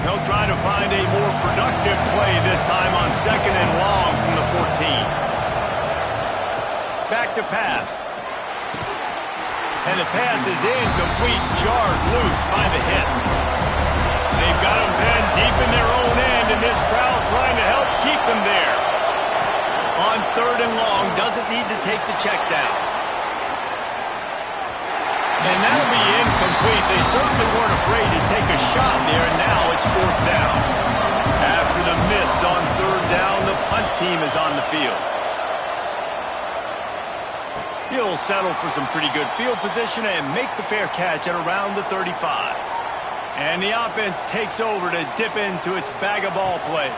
They'll try to find a more productive play this time on second and long from the 14. Back to pass. And the pass is incomplete, jarred loose by the hit. They've got him pinned deep in their own end, and this crowd trying to help keep them there. On third and long, doesn't need to take the check down. And that'll be incomplete. They certainly weren't afraid to take a shot there, and now it's fourth down. After the miss on third down, the punt team is on the field. He'll settle for some pretty good field position and make the fair catch at around the 35. And the offense takes over to dip into its bag of ball plays.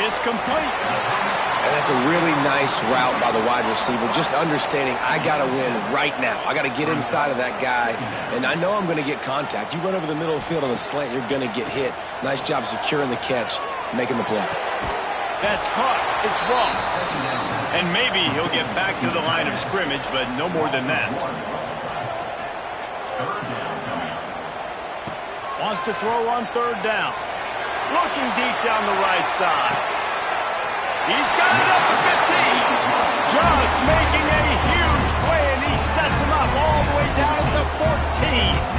It's complete. And that's a really nice route by the wide receiver, just understanding I got to win right now. I got to get inside of that guy, and I know I'm going to get contact. You run over the middle of the field on a slant, you're going to get hit. Nice job securing the catch, making the play. That's caught. It's Ross. And maybe he'll get back to the line of scrimmage, but no more than that. Wants to throw on third down. Looking deep down the right side. He's got it up to 15. Just making a huge play, and he sets him up all the way down to 14.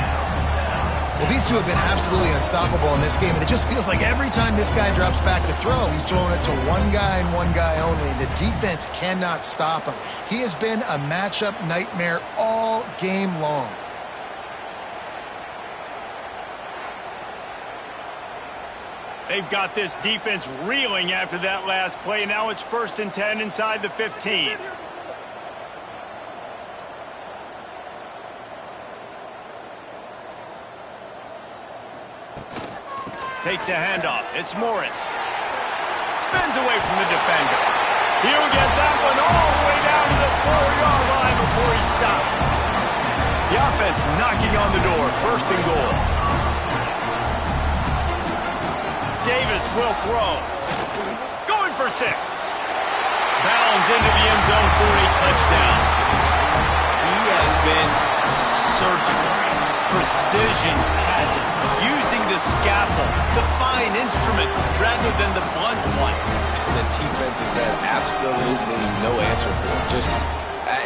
Well, these two have been absolutely unstoppable in this game, and it just feels like every time this guy drops back to throw, he's throwing it to one guy and one guy only. The defense cannot stop him. He has been a matchup nightmare all game long. They've got this defense reeling after that last play. Now it's 1st and 10 inside the 15. Takes a handoff. It's Morris. Spins away from the defender. He'll get that one all the way down to the 4-yard line before he stopped. The offense knocking on the door. 1st and goal. Davis will throw. Going for 6. Bounds into the end zone for a touchdown. He has been surgical. Precision passes, using the scalpel, the fine instrument, rather than the blunt one. The defense has had absolutely no answer for him. Just,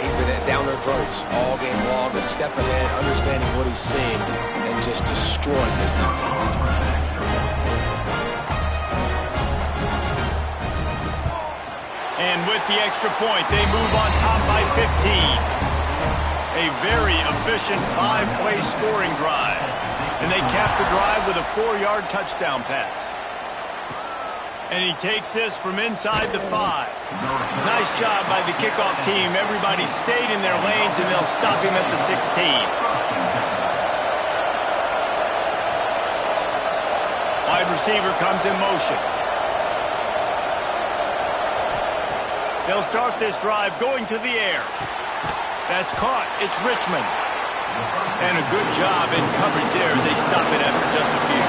he's been down their throats all game long, a step ahead, understanding what he's seeing, and just destroying this defense. And with the extra point, they move on top by 15. A very efficient 5-play scoring drive. And they cap the drive with a 4-yard touchdown pass. And he takes this from inside the 5. Nice job by the kickoff team. Everybody stayed in their lanes, and they'll stop him at the 16. Wide receiver comes in motion. They'll start this drive going to the air. That's caught. It's Richmond. And a good job in coverage there as they stop it after just a few.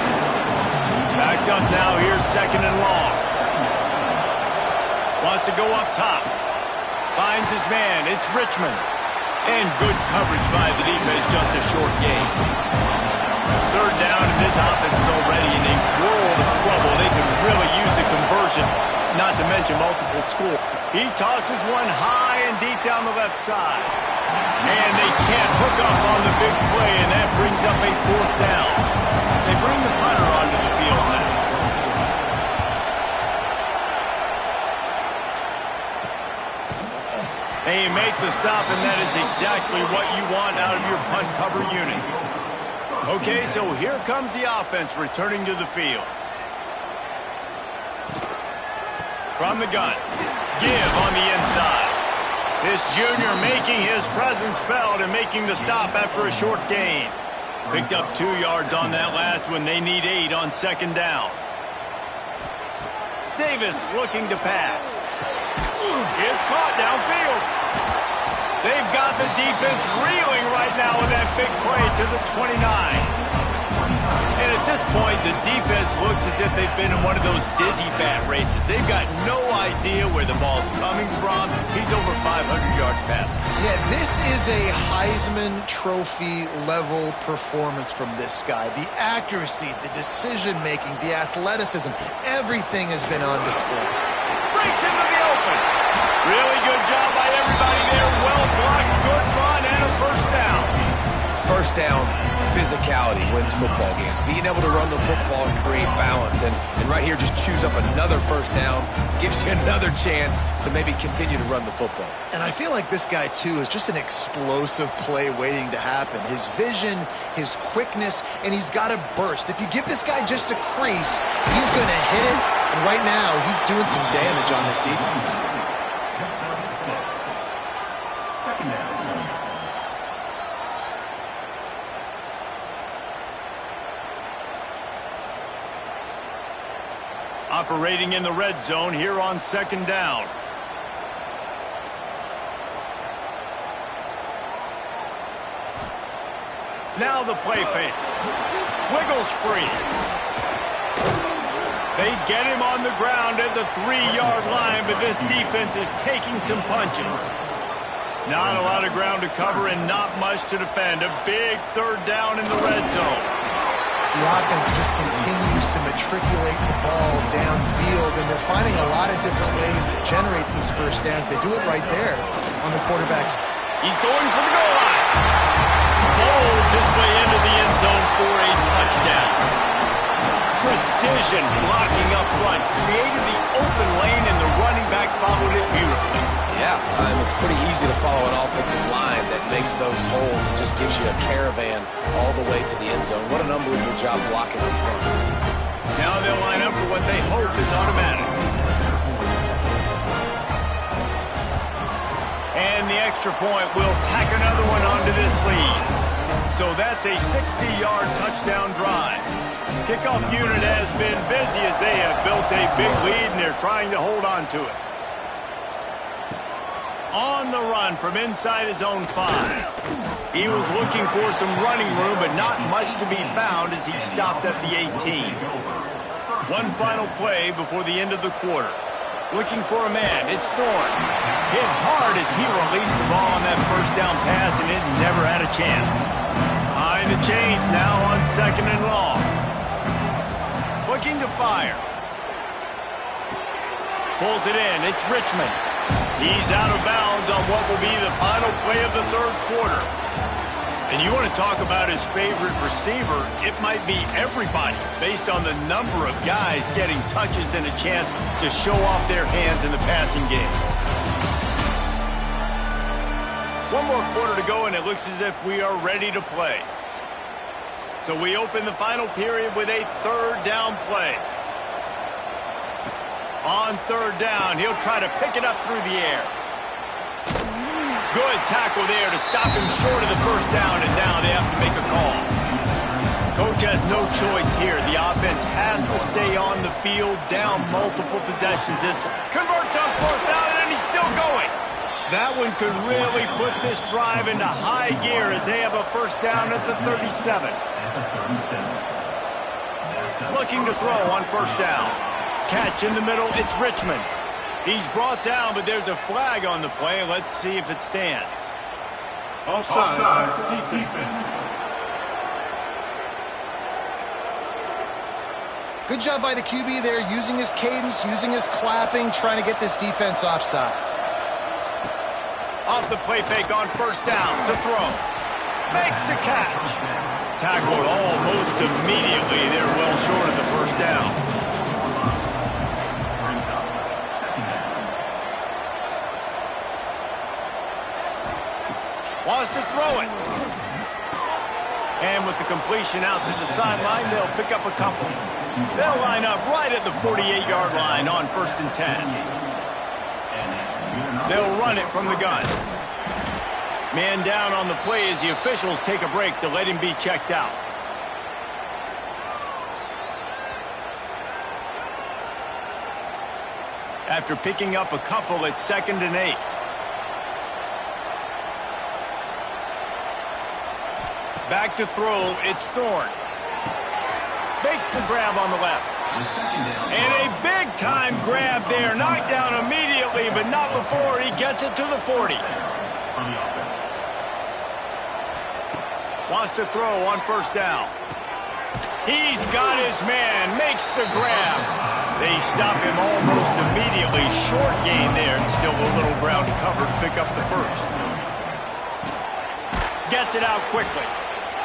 Backed up now. Here's 2nd and long. Wants to go up top. Finds his man. It's Richmond. And good coverage by the defense. Just a short gain. 3rd down, and this offense is already in a world of trouble. They could really use a conversion, not to mention multiple scores. He tosses one high and deep down the left side. And they can't hook up on the big play, and that brings up a 4th down. They bring the punter onto the field now. They make the stop, and that is exactly what you want out of your punt cover unit. Okay, so here comes the offense returning to the field. From the gun. Give on the inside. This junior making his presence felt and making the stop after a short gain. Picked up 2 yards on that last one. They need 8 on 2nd down. Davis looking to pass. It's caught downfield. They've got the defense reeling right now with that big play to the 29. And at this point, the defense looks as if they've been in one of those dizzy bat races. They've got no idea where the ball's coming from. He's over 500 yards passing. Yeah, this is a Heisman Trophy level performance from this guy. The accuracy, the decision-making, the athleticism, everything has been on display. Breaks into the open. Really good job by everybody there. Well blocked, good run, and a 1st down. 1st down, physicality wins football games. Being able to run the football and create balance. And right here, just choose up another 1st down. Gives you another chance to maybe continue to run the football. And I feel like this guy, too, is just an explosive play waiting to happen. His vision, his quickness, and he's got a burst. If you give this guy just a crease, he's going to hit it. And right now, he's doing some damage on this defense. Operating in the red zone here on 2nd down. Now the play fake. Wiggles free. They get him on the ground at the 3-yard line, but this defense is taking some punches. Not a lot of ground to cover and not much to defend. A big 3rd down in the red zone. The offense just continues to matriculate the ball downfield, and they're finding a lot of different ways to generate these 1st downs. They do it right there on the quarterback's. He's going for the goal line. Bowls his way into the end zone for a touchdown. Precision blocking up front, created the open lane, and the running back followed it beautifully. Yeah, it's pretty easy to follow an offensive line that makes those holes and just gives you a caravan all the way to the end zone. What an unbelievable job blocking up front. Now they'll line up for what they hope is automatic. And the extra point will tack another one onto this lead. So that's a 60-yard touchdown drive. Kickoff unit has been busy as they have built a big lead, and they're trying to hold on to it. On the run from inside his own 5. He was looking for some running room, but not much to be found as he stopped at the 18. One final play before the end of the quarter. Looking for a man. It's Thorne. Hit hard as he released the ball on that 1st down pass, and it never had a chance. High Trying to change now on 2nd and long. Looking to fire. Pulls it in. It's Richmond. He's out of bounds on what will be the final play of the 3rd quarter. And you want to talk about his favorite receiver, it might be everybody based on the number of guys getting touches and a chance to show off their hands in the passing game. One more quarter to go, and it looks as if we are ready to play. So we open the final period with a 3rd down play. On 3rd down, he'll try to pick it up through the air. Good tackle there to stop him short of the 1st down, and now they have to make a call. Coach has no choice here. The offense has to stay on the field, down multiple possessions. This converts on 4th down, and he's still going. That one could really put this drive into high gear as they have a 1st down at the 37. Looking to throw on 1st down. Catch in the middle, it's Richmond. He's brought down, but there's a flag on the play. Let's see if it stands. Offside, defense. Good job by the QB there, using his cadence, using his clapping, trying to get this defense offside. Off the play fake on 1st down to throw. Makes the catch. Tackled almost immediately. They're well short of the 1st down. Wants to throw it. And with the completion out to the sideline, they'll pick up a couple. They'll line up right at the 48-yard line on 1st and 10. They'll run it from the gun. Man down on the play as the officials take a break to let him be checked out. After picking up a couple, it's 2nd and 8. Back to throw, it's Thorne. Makes the grab on the left. And a big-time grab there. Knocked down immediately, but not before he gets it to the 40. Wants to throw on 1st down. He's got his man. Makes the grab. They stop him almost immediately. Short gain there, and still a little ground to cover to pick up the 1st. Gets it out quickly.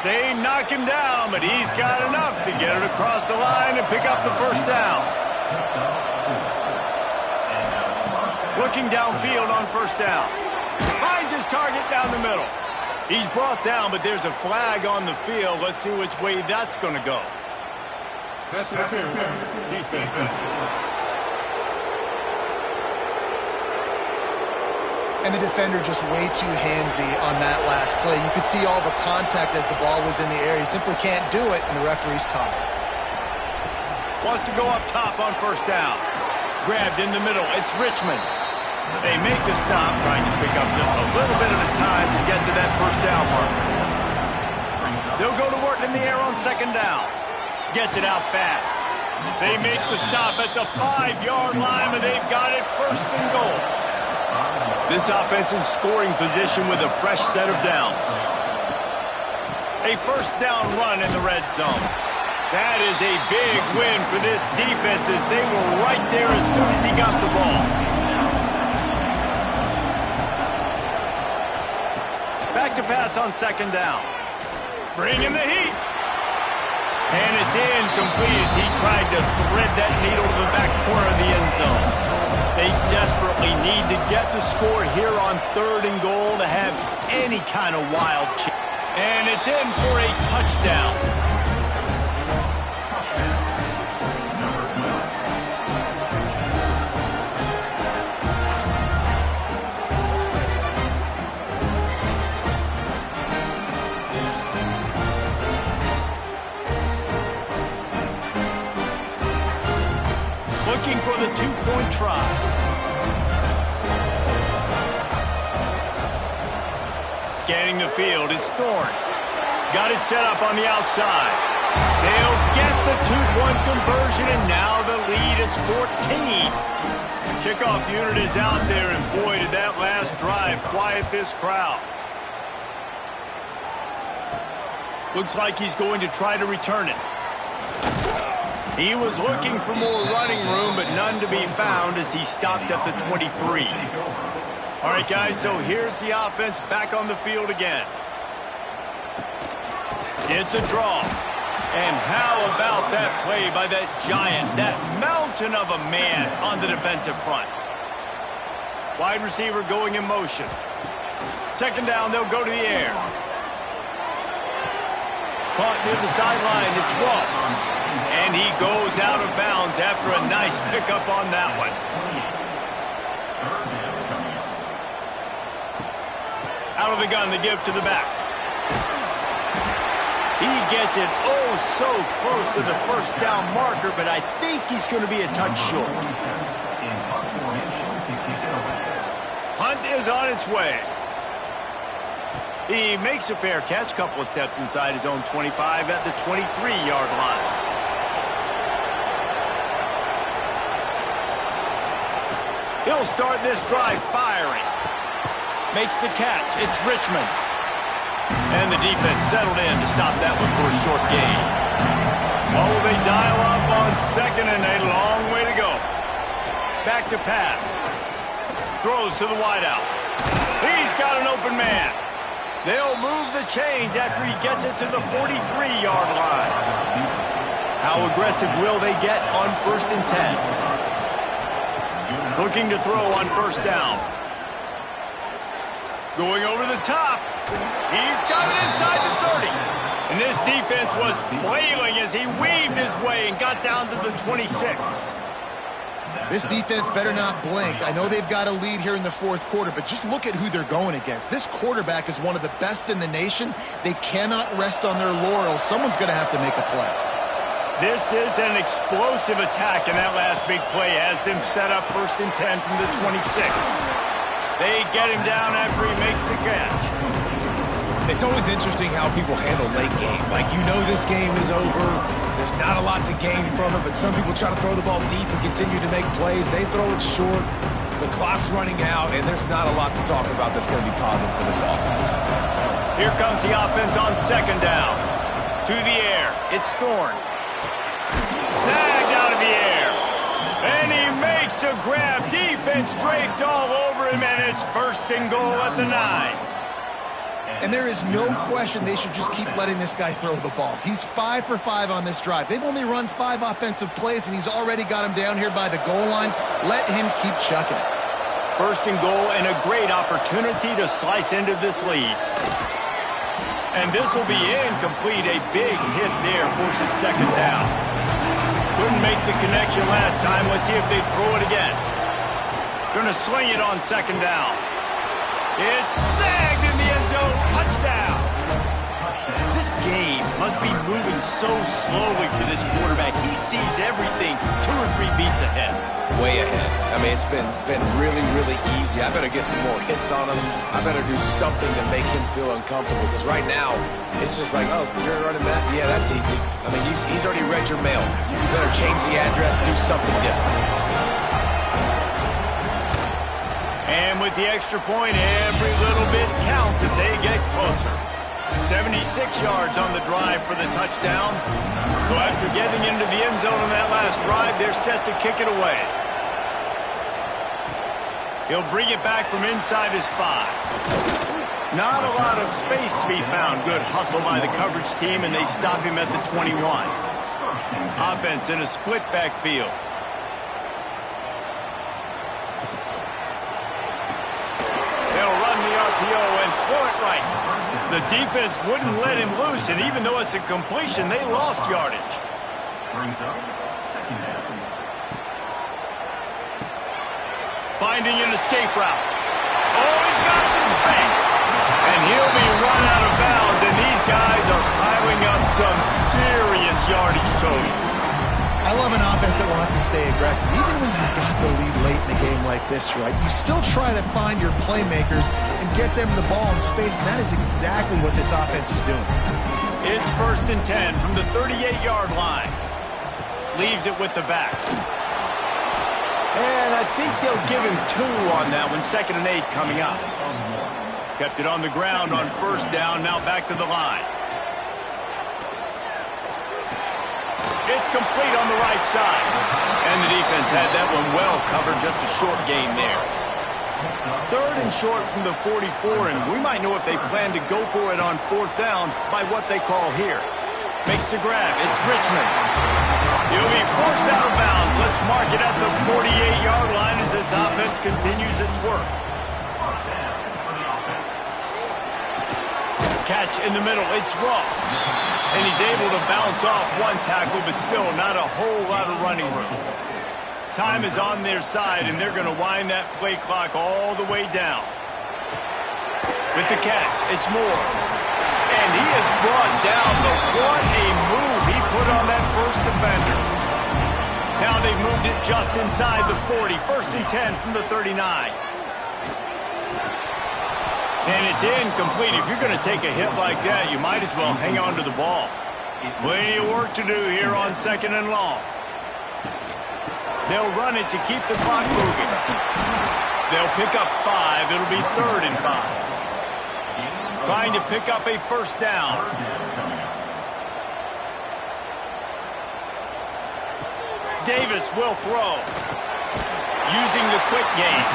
They knock him down, but he's got enough to get it across the line and pick up the 1st down. Looking downfield on 1st down. Finds his target down the middle. He's brought down, but there's a flag on the field. Let's see which way that's going to go. Pass interference. Defense. And the defender just way too handsy on that last play. You could see all the contact as the ball was in the air. He simply can't do it, and the referee's caught it. Wants to go up top on 1st down. Grabbed in the middle. It's Richmond. They make the stop, trying to pick up just a little bit at a time to get to that 1st down mark. They'll go to work in the air on 2nd down. Gets it out fast. They make the stop at the 5-yard line, and they've got it 1st and goal. This offense in scoring position with a fresh set of downs. A 1st down run in the red zone. That is a big win for this defense as they were right there as soon as he got the ball. Back to pass on 2nd down. Bringing the heat. And it's incomplete as he tried to thread that needle to the back corner of the end zone. They desperately need to get the score here on 3rd and goal to have any kind of wild chance. And it's in for a touchdown. Looking for the 2-point try. Scanning the field, it's Thorne. Got it set up on the outside. They'll get the 2-point conversion, and now the lead is 14. The kickoff unit is out there, and boy, did that last drive quiet this crowd. Looks like he's going to try to return it. He was looking for more running room, but none to be found as he stopped at the 23. All right, guys, so here's the offense back on the field again. It's a draw. And how about that play by that giant, that mountain of a man on the defensive front? Wide receiver going in motion. Second down, they'll go to the air. Caught near the sideline, it's Ross. And he goes out of bounds after a nice pickup on that one. Out of the gun to give to the back. He gets it oh so close to the first down marker, but I think he's going to be a touch short. Hunt is on its way. He makes a fair catch, couple of steps inside his own 25 at the 23-yard line. He'll start this drive firing. Makes the catch. It's Richmond. And the defense settled in to stop that one for a short gain. Oh, they dial up on second and a long way to go. Back to pass. Throws to the wideout. He's got an open man. They'll move the chains after he gets it to the 43-yard line. How aggressive will they get on 1st and 10? Looking to throw on 1st down. Going over the top. He's got it inside the 30. And this defense was flailing as he weaved his way and got down to the 26. This defense better not blink. I know they've got a lead here in the 4th quarter, but just look at who they're going against. This quarterback is one of the best in the nation. They cannot rest on their laurels. Someone's going to have to make a play. This is an explosive attack, and that last big play has them set up 1st and 10 from the 26. They get him down after he makes the catch. It's always interesting how people handle late game. Like, you know this game is over. There's not a lot to gain from it, but some people try to throw the ball deep and continue to make plays. They throw it short. The clock's running out, and there's not a lot to talk about that's going to be positive for this offense. Here comes the offense on 2nd down. To the air. It's Thorne. Snagged out of the air. And he makes a grab. Defense draped all over him, and it's 1st and goal at the 9. And there is no question they should just keep letting this guy throw the ball. He's 5 for 5 on this drive. They've only run 5 offensive plays, and he's already got him down here by the goal line. Let him keep chucking it. 1st and goal, and a great opportunity to slice into this lead. And this will be incomplete. A big hit there forces 2nd down. Couldn't make the connection last time. Let's see if they throw it again. Going to swing it on 2nd down. It's snagged in the end zone. Touchdown. This game must be moving so slowly for this quarterback. He sees everything 2 or 3 beats ahead. Way ahead. I mean, it's been really, really easy. I better get some more hits on him. I better do something to make him feel uncomfortable, because right now, it's just like, oh, you're running that? Yeah, that's easy. I mean, he's already read your mail. You better change the address, do something different. And with the extra point, every little bit counts as they get closer. 76 yards on the drive for the touchdown. So after getting into the end zone on that last drive, they're set to kick it away. He'll bring it back from inside his 5. Not a lot of space to be found. Good hustle by the coverage team, and they stop him at the 21. Offense in a split backfield. They'll run the RPO and throw it right. The defense wouldn't let him loose, and even though it's a completion, they lost yardage. Finding an escape route. Oh, he's got some space. And he'll be run out of bounds, and these guys are piling up some serious yardage totals. I love an offense that wants to stay aggressive. Even when you've got the lead late in a game like this, right, you still try to find your playmakers and get them the ball in space, and that is exactly what this offense is doing. It's 1st and 10 from the 38-yard line. Leaves it with the back. And I think they'll give him 2 on that one. 2nd and 8 coming up. Kept it on the ground on 1st down, now back to the line. It's complete on the right side. And the defense had that one well covered, just a short gain there. 3rd and short from the 44, and we might know if they plan to go for it on 4th down by what they call here. Makes the grab. It's Richmond. He'll be forced out of bounds. Let's mark it at the 48-yard line as this offense continues its work. Catch in the middle. It's Ross. And he's able to bounce off one tackle, but still not a whole lot of running room. Time is on their side, and they're going to wind that play clock all the way down. With the catch, it's Moore. And he is brought down, but what a move he put on that first defender. Now they've moved it just inside the 40. 1st and 10 from the 39. And it's incomplete. If you're going to take a hit like that, you might as well hang on to the ball. Plenty of work to do here on 2nd and long. They'll run it to keep the clock moving. They'll pick up 5. It'll be 3rd and 5. Trying to pick up a 1st down. Davis will throw. Using the quick game.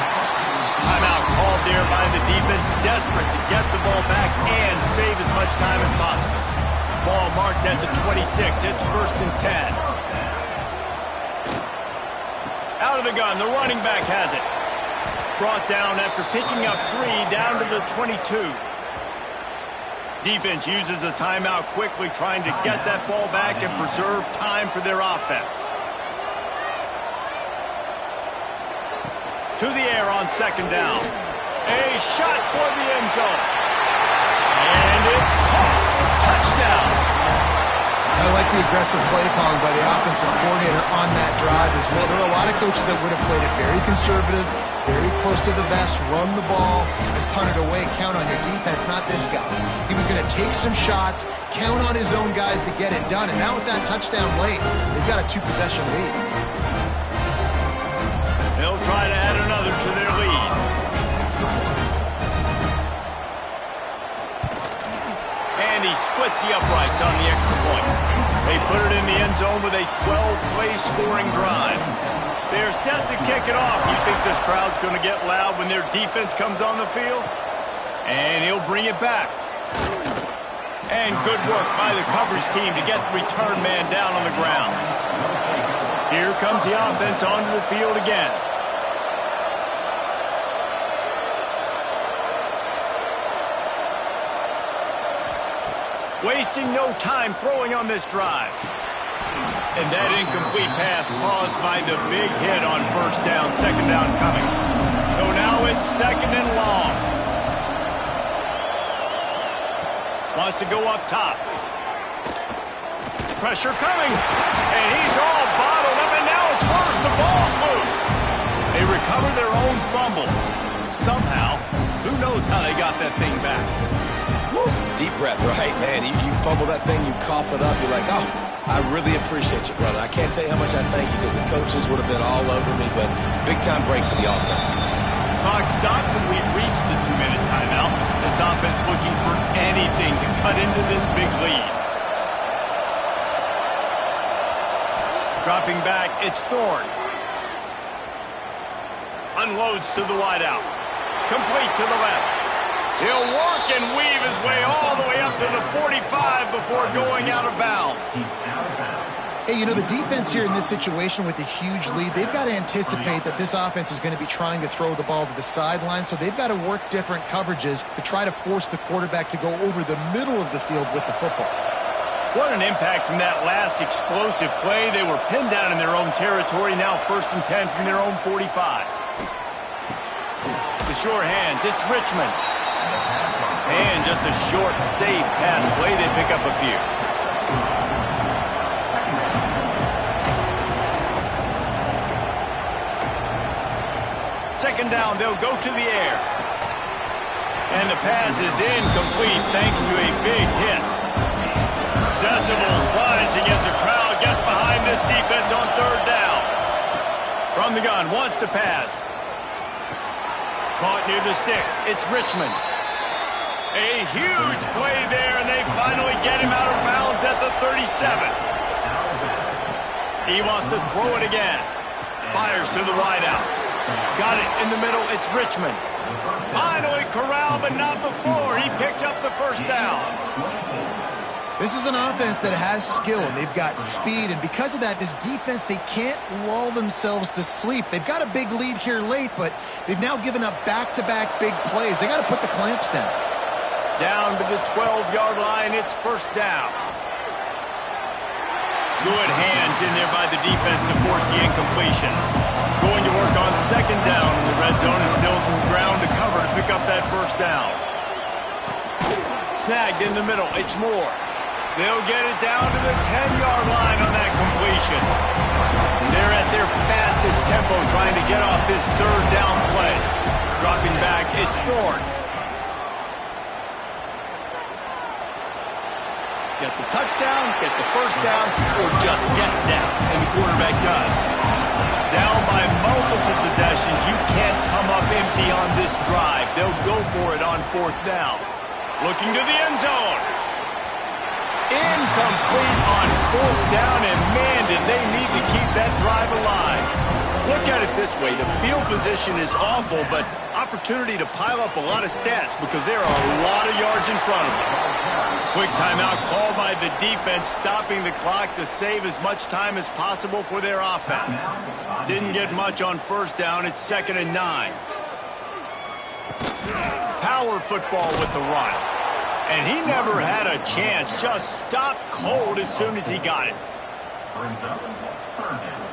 Timeout called there by the defense, desperate to get the ball back and save as much time as possible. Ball marked at the 26. It's 1st and 10. Out of the gun, the running back has it. Brought down after picking up 3 down to the 22. Defense uses a timeout quickly, trying to get that ball back and preserve time for their offense. To the air on 2nd down. A shot toward the end zone. And it's caught. Touchdown. I like the aggressive play calling by the offensive coordinator on that drive as well. There are a lot of coaches that would have played it very conservative, very close to the vest, run the ball, and punt it away. Count on your defense, not this guy. He was going to take some shots, count on his own guys to get it done. And now with that touchdown late, they've got a 2-possession lead. They'll try to add another to their lead. And he splits the uprights on the extra point. They put it in the end zone with a 12-play scoring drive. They're set to kick it off. You think this crowd's going to get loud when their defense comes on the field? And he'll bring it back. And good work by the coverage team to get the return man down on the ground. Here comes the offense onto the field again. Wasting no time throwing on this drive. And that incomplete pass caused by the big hit on 1st down, 2nd down coming. So now it's 2nd and long. Wants to go up top. Pressure coming. And he's all bottled up, and now it's worse. The ball's loose. They recover their own fumble. Somehow, who knows how they got that thing back. Woo. Deep breath, right? Man, you fumble that thing, you cough it up, you're like, oh, I really appreciate you, brother. I can't tell you how much I thank you because the coaches would have been all over me, but big-time break for the offense. Clock stops, and we've reached the 2-minute timeout. This offense looking for anything to cut into this big lead. Dropping back, it's Thorne. Unloads to the wideout. Complete to the left. He'll work and weave his way all the way up to the 45 before going out of bounds. Hey, you know, the defense here in this situation with a huge lead, they've got to anticipate that this offense is going to be trying to throw the ball to the sideline, so they've got to work different coverages to try to force the quarterback to go over the middle of the field with the football. What an impact from that last explosive play. They were pinned down in their own territory, now 1st and 10 from their own 45. The sure hands, it's Richmond. And just a short, safe pass play. They pick up a few. Second down, they'll go to the air. And the pass is incomplete thanks to a big hit. Decibels rising as the crowd gets behind this defense on 3rd down. From the gun, wants to pass. Caught near the sticks. It's Richmond. A huge play there, and they finally get him out of bounds at the 37. He wants to throw it again. Fires to the wideout. Got it in the middle. It's Richmond. Finally corralled, but not before. He picked up the first down. This is an offense that has skill, and they've got speed, and because of that, this defense, they can't lull themselves to sleep. They've got a big lead here late, but they've now given up back-to-back big plays. They got to put the clamps down. Down to the 12-yard line, it's first down. Good hands in there by the defense to force the incompletion. Going to work on second down in the red zone, and still some ground to cover to pick up that first down. Snagged in the middle, it's Moore. They'll get it down to the 10-yard line on that completion. They're at their fastest tempo trying to get off this third down play. Dropping back, it's Ford. Get the touchdown, get the first down, or just get down, and the quarterback does. Down by multiple possessions, you can't come up empty on this drive. They'll go for it on fourth down. Looking to the end zone. Incomplete on fourth down, and man, did they need to keep that drive alive. Look at it this way. The field position is awful, but opportunity to pile up a lot of stats because there are a lot of yards in front of them. Quick timeout called by the defense, stopping the clock to save as much time as possible for their offense. Didn't get much on first down. It's 2nd and 9. Power football with the run. And he never had a chance. Just stopped cold as soon as he got it. Brings up third down.